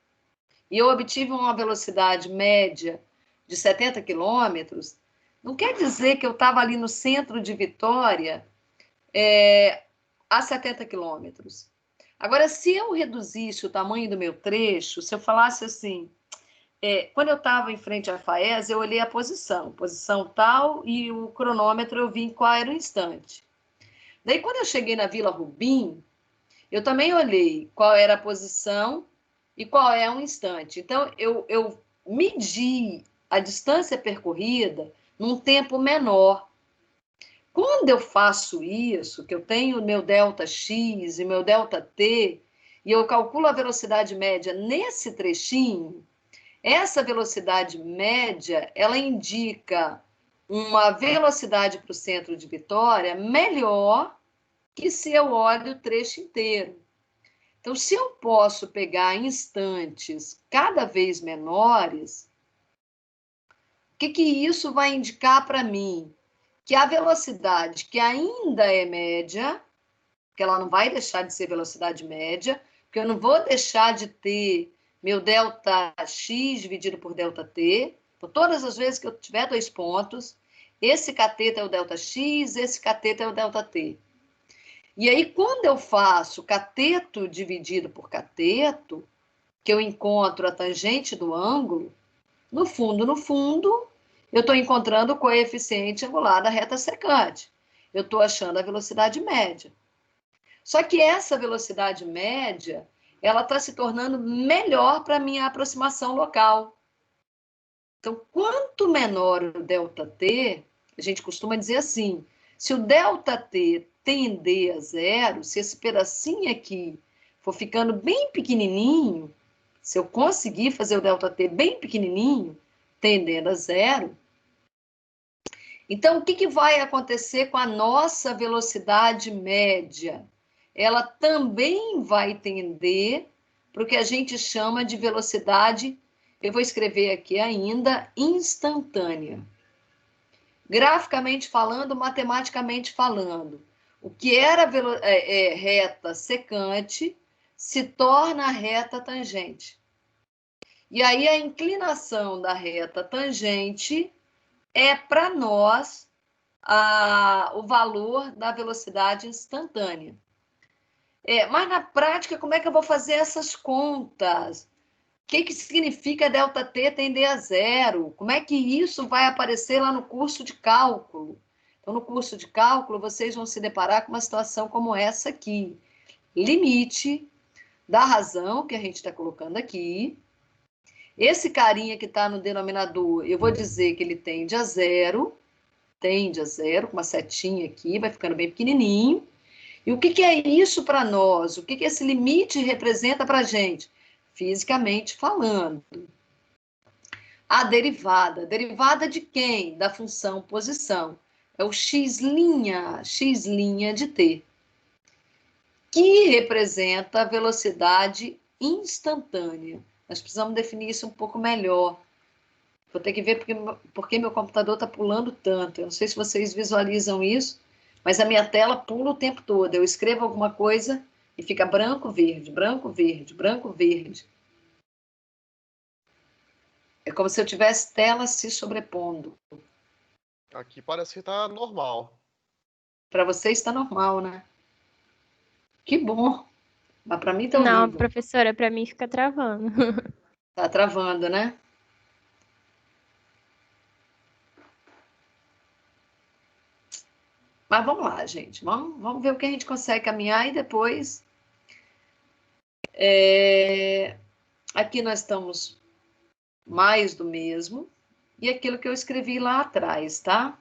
S1: E eu obtive uma velocidade média de 70 quilômetros, não quer dizer que eu estava ali no centro de Vitória a 70 quilômetros. Agora, se eu reduzisse o tamanho do meu trecho, se eu falasse assim, quando eu estava em frente à FAES, eu olhei a posição tal, e o cronômetro eu vi qual era o instante. Daí, quando eu cheguei na Vila Rubim, eu também olhei qual era a posição e qual é o instante. Então, eu medi a distância percorrida num tempo menor. Quando eu faço isso, que eu tenho o meu ΔX e meu ΔT, e eu calculo a velocidade média nesse trechinho, essa velocidade média, ela indica uma velocidade para o centro de Vitória melhor que se eu olho o trecho inteiro. Então, se eu posso pegar instantes cada vez menores, o que isso vai indicar para mim? Que a velocidade, que ainda é média, que ela não vai deixar de ser velocidade média, porque eu não vou deixar de ter meu ΔX dividido por ΔT. Então, todas as vezes que eu tiver 2 pontos, esse cateto é o ΔX, esse cateto é o ΔT. E aí, quando eu faço cateto dividido por cateto, que eu encontro a tangente do ângulo, no fundo, eu estou encontrando o coeficiente angular da reta secante. Eu estou achando a velocidade média. Só que essa velocidade média, ela está se tornando melhor para a minha aproximação local. Então, quanto menor o ΔT, a gente costuma dizer assim, se o ΔT tender a zero, se esse pedacinho aqui for ficando bem pequenininho, se eu conseguir fazer o ΔT bem pequenininho, tendendo a zero, então o que vai acontecer com a nossa velocidade média? Ela também vai tender para o que a gente chama de velocidade, eu vou escrever aqui ainda, instantânea. Graficamente falando, matematicamente falando, o que era reta secante se torna reta tangente. E aí a inclinação da reta tangente é para nós o valor da velocidade instantânea. Mas na prática, como é que eu vou fazer essas contas? O que significa ΔT tender a zero? Como é que isso vai aparecer lá no curso de cálculo? Então, no curso de cálculo, vocês vão se deparar com uma situação como essa aqui. Limite da razão que a gente está colocando aqui. Esse carinha que está no denominador, eu vou dizer que ele tende a zero, com uma setinha aqui, vai ficando bem pequenininho. E o que é isso para nós? O que esse limite representa para a gente? Fisicamente falando. A derivada. Derivada de quem? Da função posição. É o x' de t, que representa a velocidade instantânea. Nós precisamos definir isso um pouco melhor. Vou ter que ver porque meu computador está pulando tanto. Eu não sei se vocês visualizam isso, mas a minha tela pula o tempo todo. Eu escrevo alguma coisa e fica branco, verde, branco, verde, branco, verde. É como se eu tivesse telas se sobrepondo.
S5: Aqui parece que tá normal.
S1: Para você está normal, né? Que bom. Mas para mim tá
S7: Não,
S1: horrível.
S7: professora, para mim fica travando.
S1: Tá travando, né? Mas vamos lá, gente. Vamos ver o que a gente consegue caminhar e depois... Aqui nós estamos mais do mesmo. E aquilo que eu escrevi lá atrás, tá?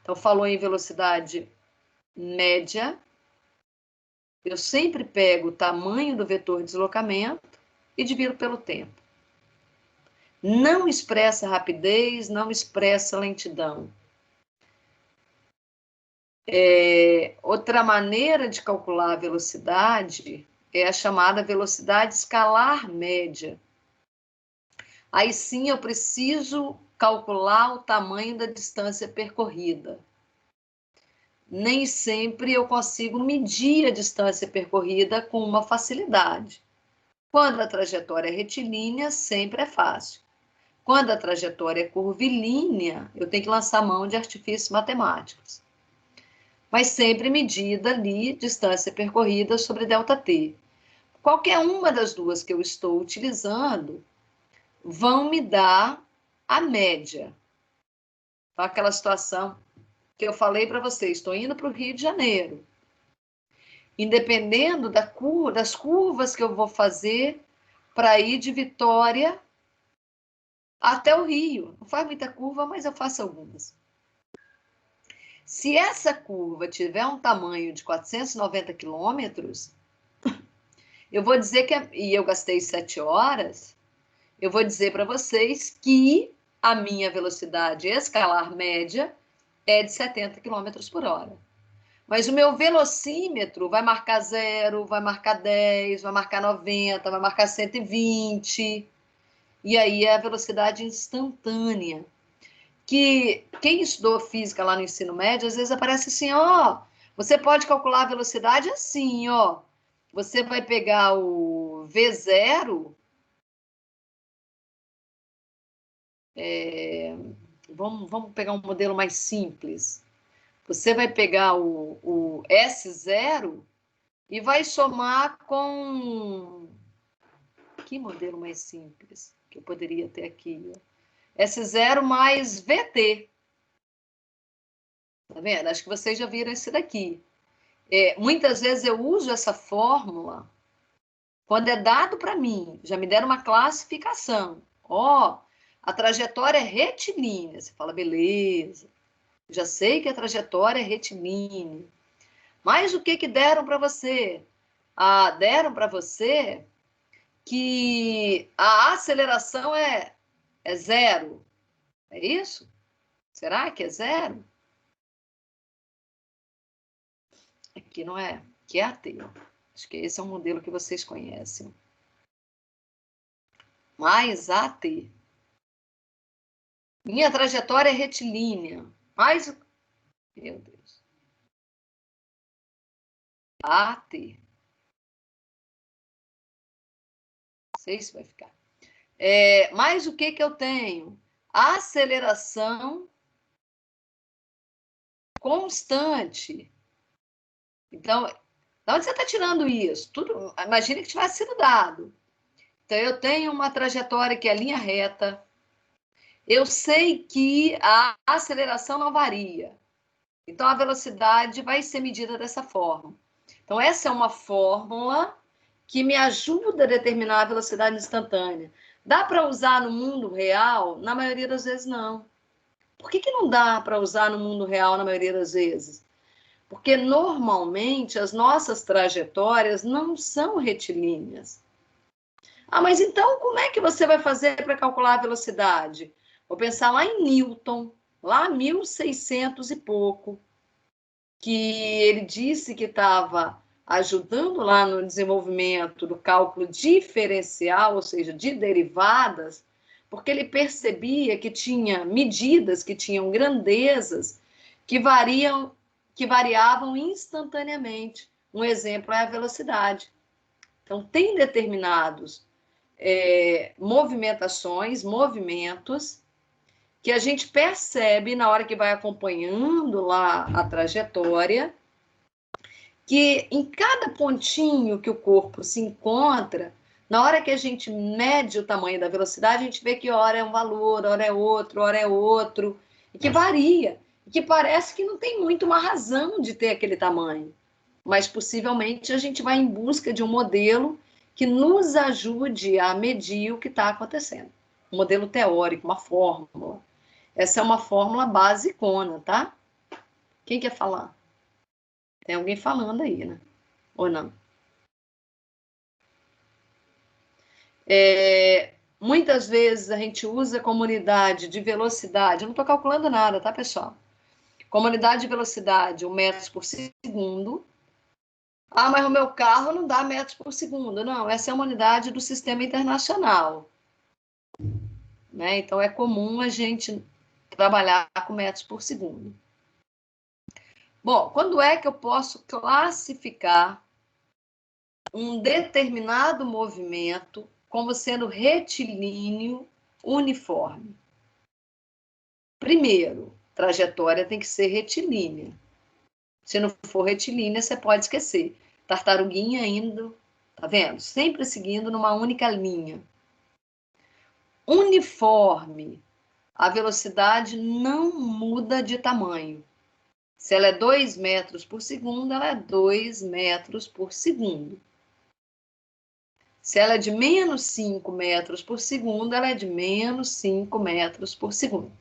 S1: Então, falou em velocidade média. Eu sempre pego o tamanho do vetor de deslocamento e divido pelo tempo. Não expressa rapidez, não expressa lentidão. Outra maneira de calcular a velocidade é a chamada velocidade escalar média. Aí sim eu preciso calcular o tamanho da distância percorrida. Nem sempre eu consigo medir a distância percorrida com uma facilidade. Quando a trajetória é retilínea, sempre é fácil. Quando a trajetória é curvilínea, eu tenho que lançar mão de artifícios matemáticos. Mas sempre medida ali, distância percorrida sobre ΔT. Qualquer uma das duas que eu estou utilizando vão me dar a média. Aquela situação que eu falei para vocês, estou indo para o Rio de Janeiro. Independendo das curvas que eu vou fazer para ir de Vitória até o Rio. Não faz muita curva, mas eu faço algumas. Se essa curva tiver um tamanho de 490 quilômetros, eu vou dizer que, e eu gastei 7 horas, eu vou dizer para vocês que a minha velocidade escalar média é de 70 km por hora. Mas o meu velocímetro vai marcar 0, vai marcar 10, vai marcar 90, vai marcar 120. E aí é a velocidade instantânea. Que quem estudou física lá no ensino médio, às vezes aparece assim, ó, você pode calcular a velocidade assim, ó. Você vai pegar o V0, vamos pegar um modelo mais simples. Você vai pegar o S0 e vai somar com... Que modelo mais simples que eu poderia ter aqui? S0 mais VT. Tá vendo? Acho que vocês já viram esse daqui. Muitas vezes eu uso essa fórmula quando é dado para mim. Já me deram uma classificação. Ó, a trajetória é retilínea. Você fala, beleza. Já sei que a trajetória é retilínea. Mas o que deram para você? Deram para você que a aceleração é 0. É isso? Será que é 0? Aqui não é. Aqui é AT. Acho que esse é um modelo que vocês conhecem. Mais AT. Minha trajetória é retilínea. Mais... Meu Deus. AT. Não sei se vai ficar. Mas o que eu tenho? Aceleração constante. Então, de onde você está tirando isso? Tudo, imagine que tivesse sido dado. Então, eu tenho uma trajetória que é linha reta. Eu sei que a aceleração não varia. Então, a velocidade vai ser medida dessa forma. Então, essa é uma fórmula que me ajuda a determinar a velocidade instantânea. Dá para usar no mundo real? Na maioria das vezes, não. Por que não dá para usar no mundo real na maioria das vezes? Porque, normalmente, as nossas trajetórias não são retilíneas. Mas então, como é que você vai fazer para calcular a velocidade? Vou pensar lá em Newton, lá 1600 e pouco, que ele disse que estava ajudando lá no desenvolvimento do cálculo diferencial, ou seja, de derivadas, porque ele percebia que tinha medidas, que tinham grandezas, que variavam instantaneamente. Um exemplo é a velocidade. Então, tem determinados movimentações, movimentos, que a gente percebe na hora que vai acompanhando lá a trajetória, que em cada pontinho que o corpo se encontra, na hora que a gente mede o tamanho da velocidade, a gente vê que hora é um valor, hora é outro, e que varia, e que parece que não tem muito uma razão de ter aquele tamanho. Mas possivelmente a gente vai em busca de um modelo que nos ajude a medir o que está acontecendo. Um modelo teórico, uma fórmula. Essa é uma fórmula basicona, tá? Quem quer falar? Tem alguém falando aí, né? Ou não? Muitas vezes a gente usa como unidade de velocidade, eu não estou calculando nada, tá, pessoal? Como unidade de velocidade, 1 metro por segundo. Ah, mas o meu carro não dá metros por segundo. Não, essa é uma unidade do sistema internacional. Né? Então, é comum a gente trabalhar com metros por segundo. Bom, quando é que eu posso classificar um determinado movimento como sendo retilíneo uniforme? Primeiro, trajetória tem que ser retilínea. Se não for retilínea, você pode esquecer. Tartaruguinha indo, tá vendo? Sempre seguindo numa única linha. Uniforme. A velocidade não muda de tamanho. Se ela é 2 metros por segundo, ela é 2 metros por segundo. Se ela é de menos 5 metros por segundo, ela é de menos 5 metros por segundo.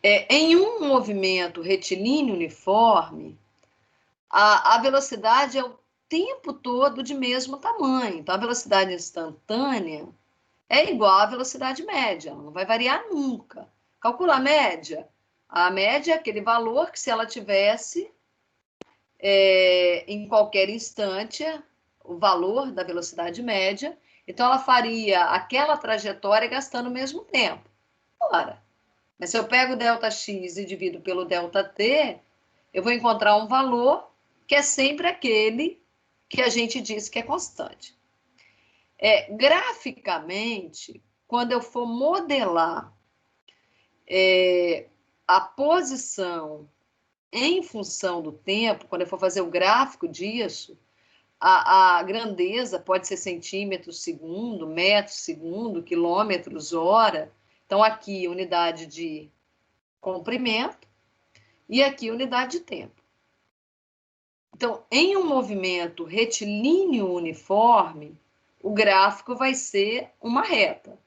S1: Em um movimento retilíneo uniforme, a velocidade é o tempo todo de mesmo tamanho. Então, a velocidade instantânea é igual à velocidade média, ela não vai variar nunca. Calcula a média. A média é aquele valor que, se ela tivesse em qualquer instante, o valor da velocidade média, então ela faria aquela trajetória gastando o mesmo tempo. Ora, mas se eu pego o ΔX e divido pelo ΔT, eu vou encontrar um valor que é sempre aquele que a gente disse que é constante. Graficamente, quando eu for modelar a posição em função do tempo, quando eu for fazer o gráfico disso, a grandeza pode ser centímetros segundo, metros segundo, quilômetros hora. Então, aqui, unidade de comprimento e aqui, unidade de tempo. Então, em um movimento retilíneo uniforme, o gráfico vai ser uma reta.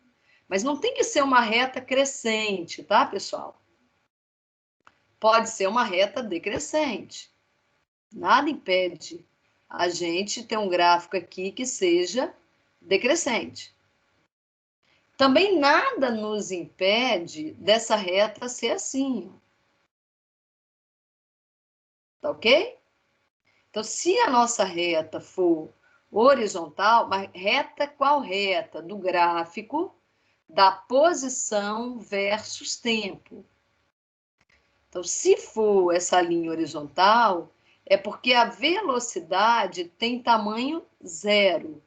S1: Mas não tem que ser uma reta crescente, tá, pessoal? Pode ser uma reta decrescente. Nada impede a gente ter um gráfico aqui que seja decrescente. Também nada nos impede dessa reta ser assim. Tá ok? Então, se a nossa reta for horizontal, mas reta qual reta? Do gráfico da posição versus tempo. Então, se for essa linha horizontal, é porque a velocidade tem tamanho zero.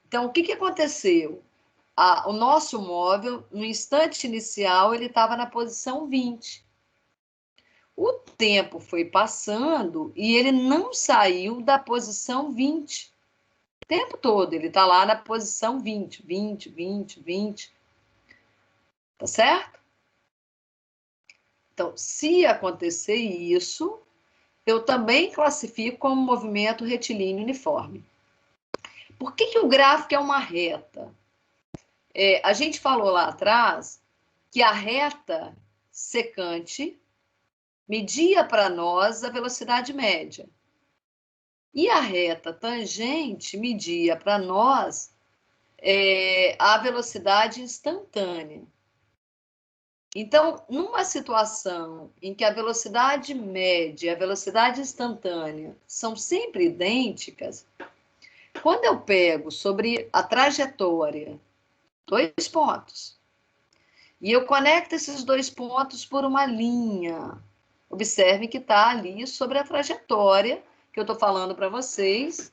S1: Então, o que aconteceu? O nosso móvel, no instante inicial, ele estava na posição 20. O tempo foi passando e ele não saiu da posição 20. O tempo todo, ele está lá na posição 20, 20, 20, 20. Tá certo? Então, se acontecer isso, eu também classifico como movimento retilíneo uniforme. Por que o gráfico é uma reta? A gente falou lá atrás que a reta secante media para nós a velocidade média. E a reta tangente media para nós a velocidade instantânea. Então, numa situação em que a velocidade média e a velocidade instantânea são sempre idênticas, quando eu pego sobre a trajetória 2 pontos e eu conecto esses 2 pontos por uma linha, observe que está ali sobre a trajetória que eu estou falando para vocês,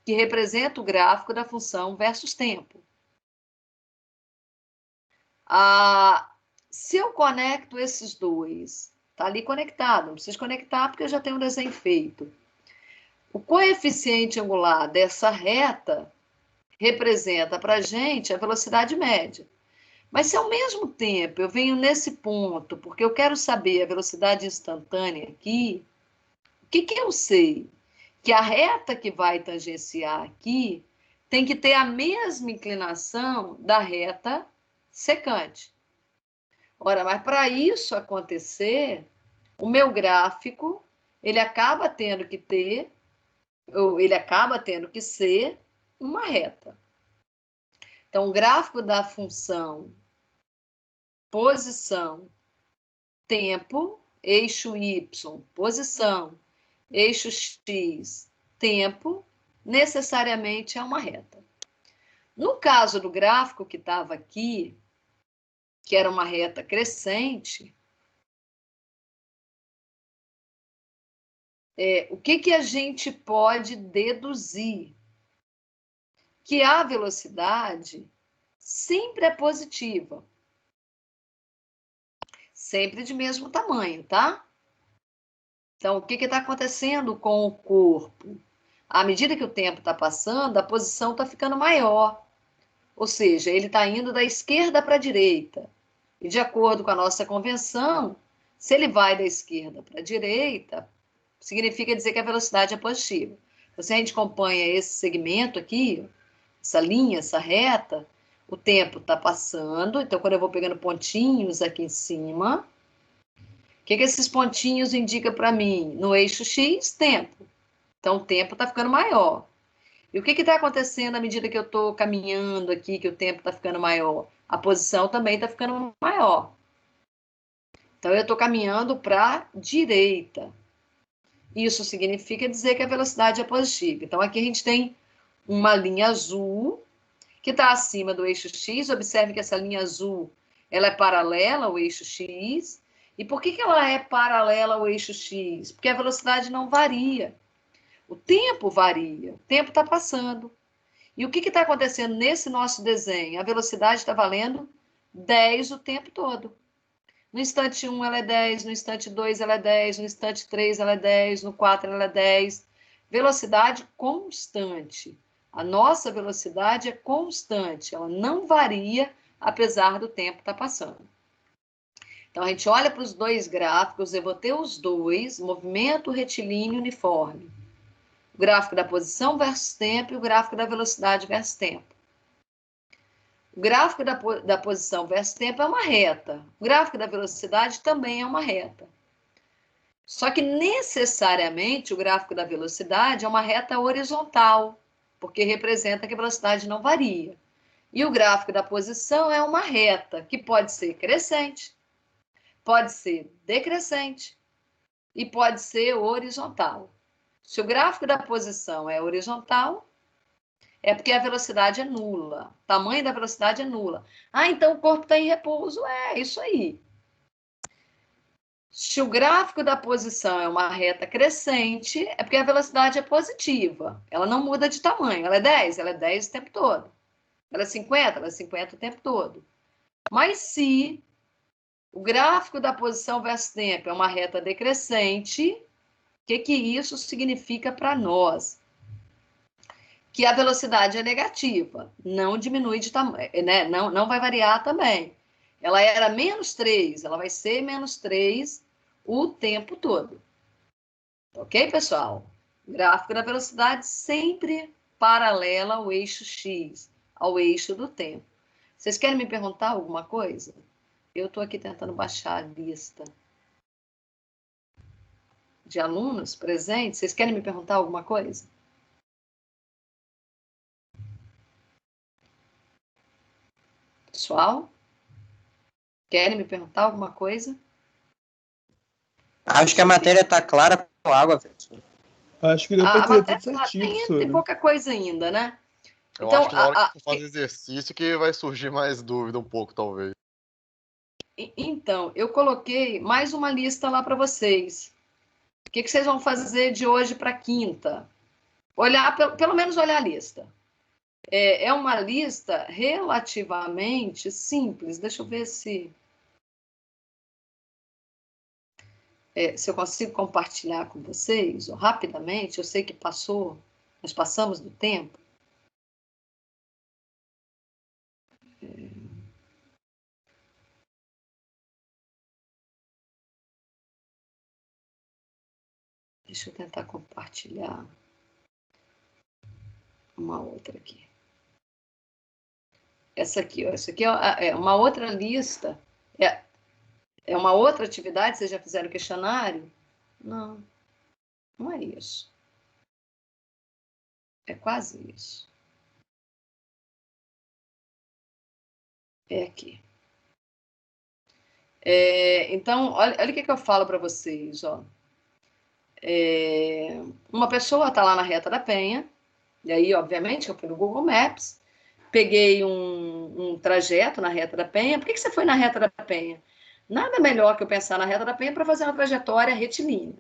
S1: que representa o gráfico da função versus tempo. Se eu conecto esses dois, está ali conectado, não preciso conectar porque eu já tenho um desenho feito. O coeficiente angular dessa reta representa para a gente a velocidade média. Mas se ao mesmo tempo eu venho nesse ponto, porque eu quero saber a velocidade instantânea aqui, o que eu sei? Que a reta que vai tangenciar aqui tem que ter a mesma inclinação da reta secante. Ora, mas para isso acontecer, o meu gráfico, ele acaba tendo que ter, ou ele acaba tendo que ser uma reta. Então, o gráfico da função posição, tempo, eixo Y, posição, eixo X, tempo, necessariamente é uma reta. No caso do gráfico que estava aqui, que era uma reta crescente, o que a gente pode deduzir? Que a velocidade sempre é positiva. Sempre de mesmo tamanho, tá? Então, o que está acontecendo com o corpo? À medida que o tempo está passando, a posição está ficando maior. Ou seja, ele está indo da esquerda para a direita. E, de acordo com a nossa convenção, se ele vai da esquerda para a direita, significa dizer que a velocidade é positiva. Então, se a gente acompanha esse segmento aqui, essa linha, essa reta, o tempo está passando. Então, quando eu vou pegando pontinhos aqui em cima, o que esses pontinhos indicam para mim? No eixo X, tempo. Então, o tempo está ficando maior. E o que está acontecendo à medida que eu estou caminhando aqui, que o tempo está ficando maior? A posição também está ficando maior. Então, eu estou caminhando para a direita. Isso significa dizer que a velocidade é positiva. Então, aqui a gente tem uma linha azul que está acima do eixo X. Observe que essa linha azul ela é paralela ao eixo X. E por que ela é paralela ao eixo X? Porque a velocidade não varia. O tempo varia, o tempo está passando. E o que está acontecendo nesse nosso desenho? A velocidade está valendo 10 o tempo todo. No instante 1 ela é 10, no instante 2 ela é 10, no instante 3 ela é 10, no 4 ela é 10. Velocidade constante. A nossa velocidade é constante, ela não varia apesar do tempo estar passando. Então, a gente olha para os dois gráficos, eu vou ter os dois, movimento retilíneo uniforme. O gráfico da posição versus tempo e o gráfico da velocidade versus tempo. O gráfico da posição versus tempo é uma reta. O gráfico da velocidade também é uma reta. Só que, necessariamente, o gráfico da velocidade é uma reta horizontal, porque representa que a velocidade não varia. E o gráfico da posição é uma reta, que pode ser crescente, pode ser decrescente e pode ser horizontal. Se o gráfico da posição é horizontal, é porque a velocidade é nula. O tamanho da velocidade é nula. Ah, então o corpo está em repouso. É isso aí. Se o gráfico da posição é uma reta crescente, é porque a velocidade é positiva. Ela não muda de tamanho. Ela é 10 o tempo todo. Ela é 50 o tempo todo. Mas se o gráfico da posição versus tempo é uma reta decrescente, o que isso significa para nós? Que a velocidade é negativa, não diminui de tamanho, né? Não vai variar também. Ela era -3, ela vai ser -3 o tempo todo. Ok, pessoal? O gráfico da velocidade sempre paralela ao eixo X, ao eixo do tempo. Vocês querem me perguntar alguma coisa? Eu estou aqui tentando baixar a lista de alunos presentes. Vocês querem me perguntar alguma coisa? Pessoal? Querem me perguntar alguma coisa?
S8: Acho que a matéria está clara com água, professor.
S9: Acho que deu para entender tudo certinho,
S1: tem
S9: professor.
S1: pouca coisa ainda, né?
S5: Eu
S1: Então,
S5: acho que na hora que for fazer exercício que vai surgir mais dúvida um pouco, talvez.
S1: Então, eu coloquei mais uma lista lá para vocês. O que vocês vão fazer de hoje para quinta? Olhar, pelo menos olhar a lista. É uma lista relativamente simples. Deixa eu ver se eu consigo compartilhar com vocês rapidamente. Eu sei que nós passamos do tempo. Deixa eu tentar compartilhar uma outra aqui. Essa aqui, ó, essa aqui é uma outra lista. É uma outra atividade. Vocês já fizeram questionário? Não, não é isso. É quase isso. É aqui. Então, olha o que eu falo para vocês. Ó. Uma pessoa está lá na Reta da Penha, e aí, obviamente, eu fui no Google Maps, peguei um trajeto na Reta da Penha. Por que você foi na Reta da Penha? Nada melhor que eu pensar na Reta da Penha para fazer uma trajetória retilínea.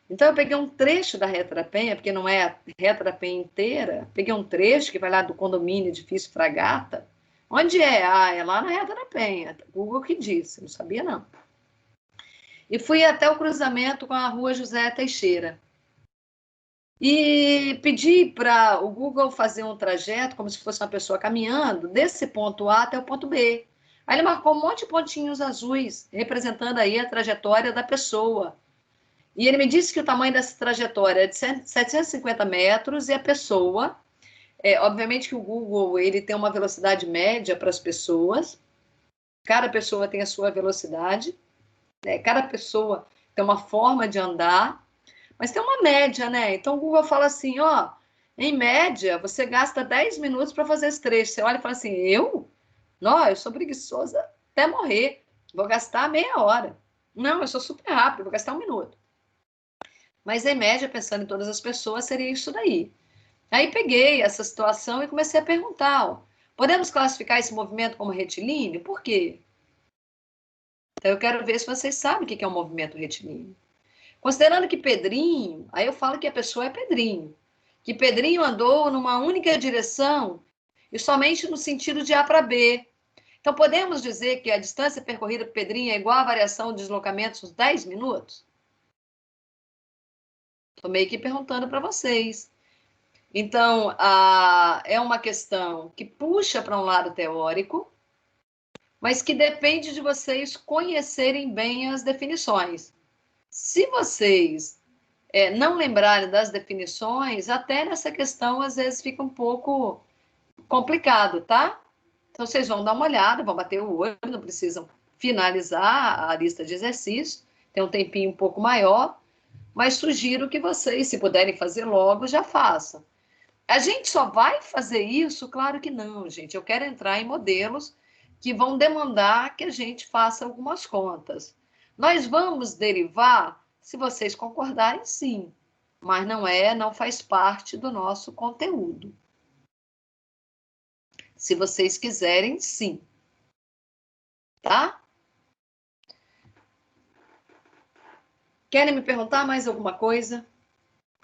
S1: Então, eu peguei um trecho da Reta da Penha, porque não é a Reta da Penha inteira, peguei um trecho que vai lá do condomínio Edifício Fragata. Onde é? Ah, é lá na Reta da Penha. Google que disse, não sabia não. E fui até o cruzamento com a rua José Teixeira. E pedi para o Google fazer um trajeto, como se fosse uma pessoa caminhando, desse ponto A até o ponto B. Aí ele marcou um monte de pontinhos azuis, representando aí a trajetória da pessoa. E ele me disse que o tamanho dessa trajetória é de 750 metros e a pessoa... obviamente que o Google ele tem uma velocidade média para as pessoas. Cada pessoa tem a sua velocidade. Cada pessoa tem uma forma de andar. Mas tem uma média, né? Então o Google fala assim, ó, em média, você gasta 10 minutos para fazer esse trecho. Você olha e fala assim, eu? Não, eu sou preguiçosa até morrer. Vou gastar meia hora. Não, eu sou super rápido, vou gastar 1 minuto. Mas em média, pensando em todas as pessoas, seria isso daí. Aí peguei essa situação e comecei a perguntar, ó, podemos classificar esse movimento como retilíneo? Por quê? Então eu quero ver se vocês sabem o que é um movimento retilíneo. Considerando que Pedrinho, aí eu falo que a pessoa é Pedrinho, que Pedrinho andou numa única direção e somente no sentido de A para B. Então podemos dizer que a distância percorrida por Pedrinho é igual à variação de deslocamentos nos 10 minutos? Estou meio que perguntando para vocês. Então, é uma questão que puxa para um lado teórico, mas que depende de vocês conhecerem bem as definições. Se vocês não lembrarem das definições, até nessa questão, às vezes, fica um pouco complicado, tá? Então, vocês vão dar uma olhada, vão bater o olho, não precisam finalizar a lista de exercícios, tem um tempinho um pouco maior, mas sugiro que vocês, se puderem fazer logo, já façam. A gente só vai fazer isso? Claro que não, gente. Eu quero entrar em modelos que vão demandar que a gente faça algumas contas. Nós vamos derivar, se vocês concordarem, sim. Mas não faz parte do nosso conteúdo. Se vocês quiserem, sim. Tá? Querem me perguntar mais alguma coisa?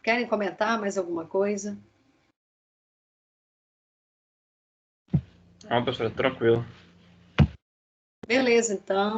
S1: Querem comentar mais alguma coisa?
S4: Não, professora, tranquilo.
S1: Beleza, então.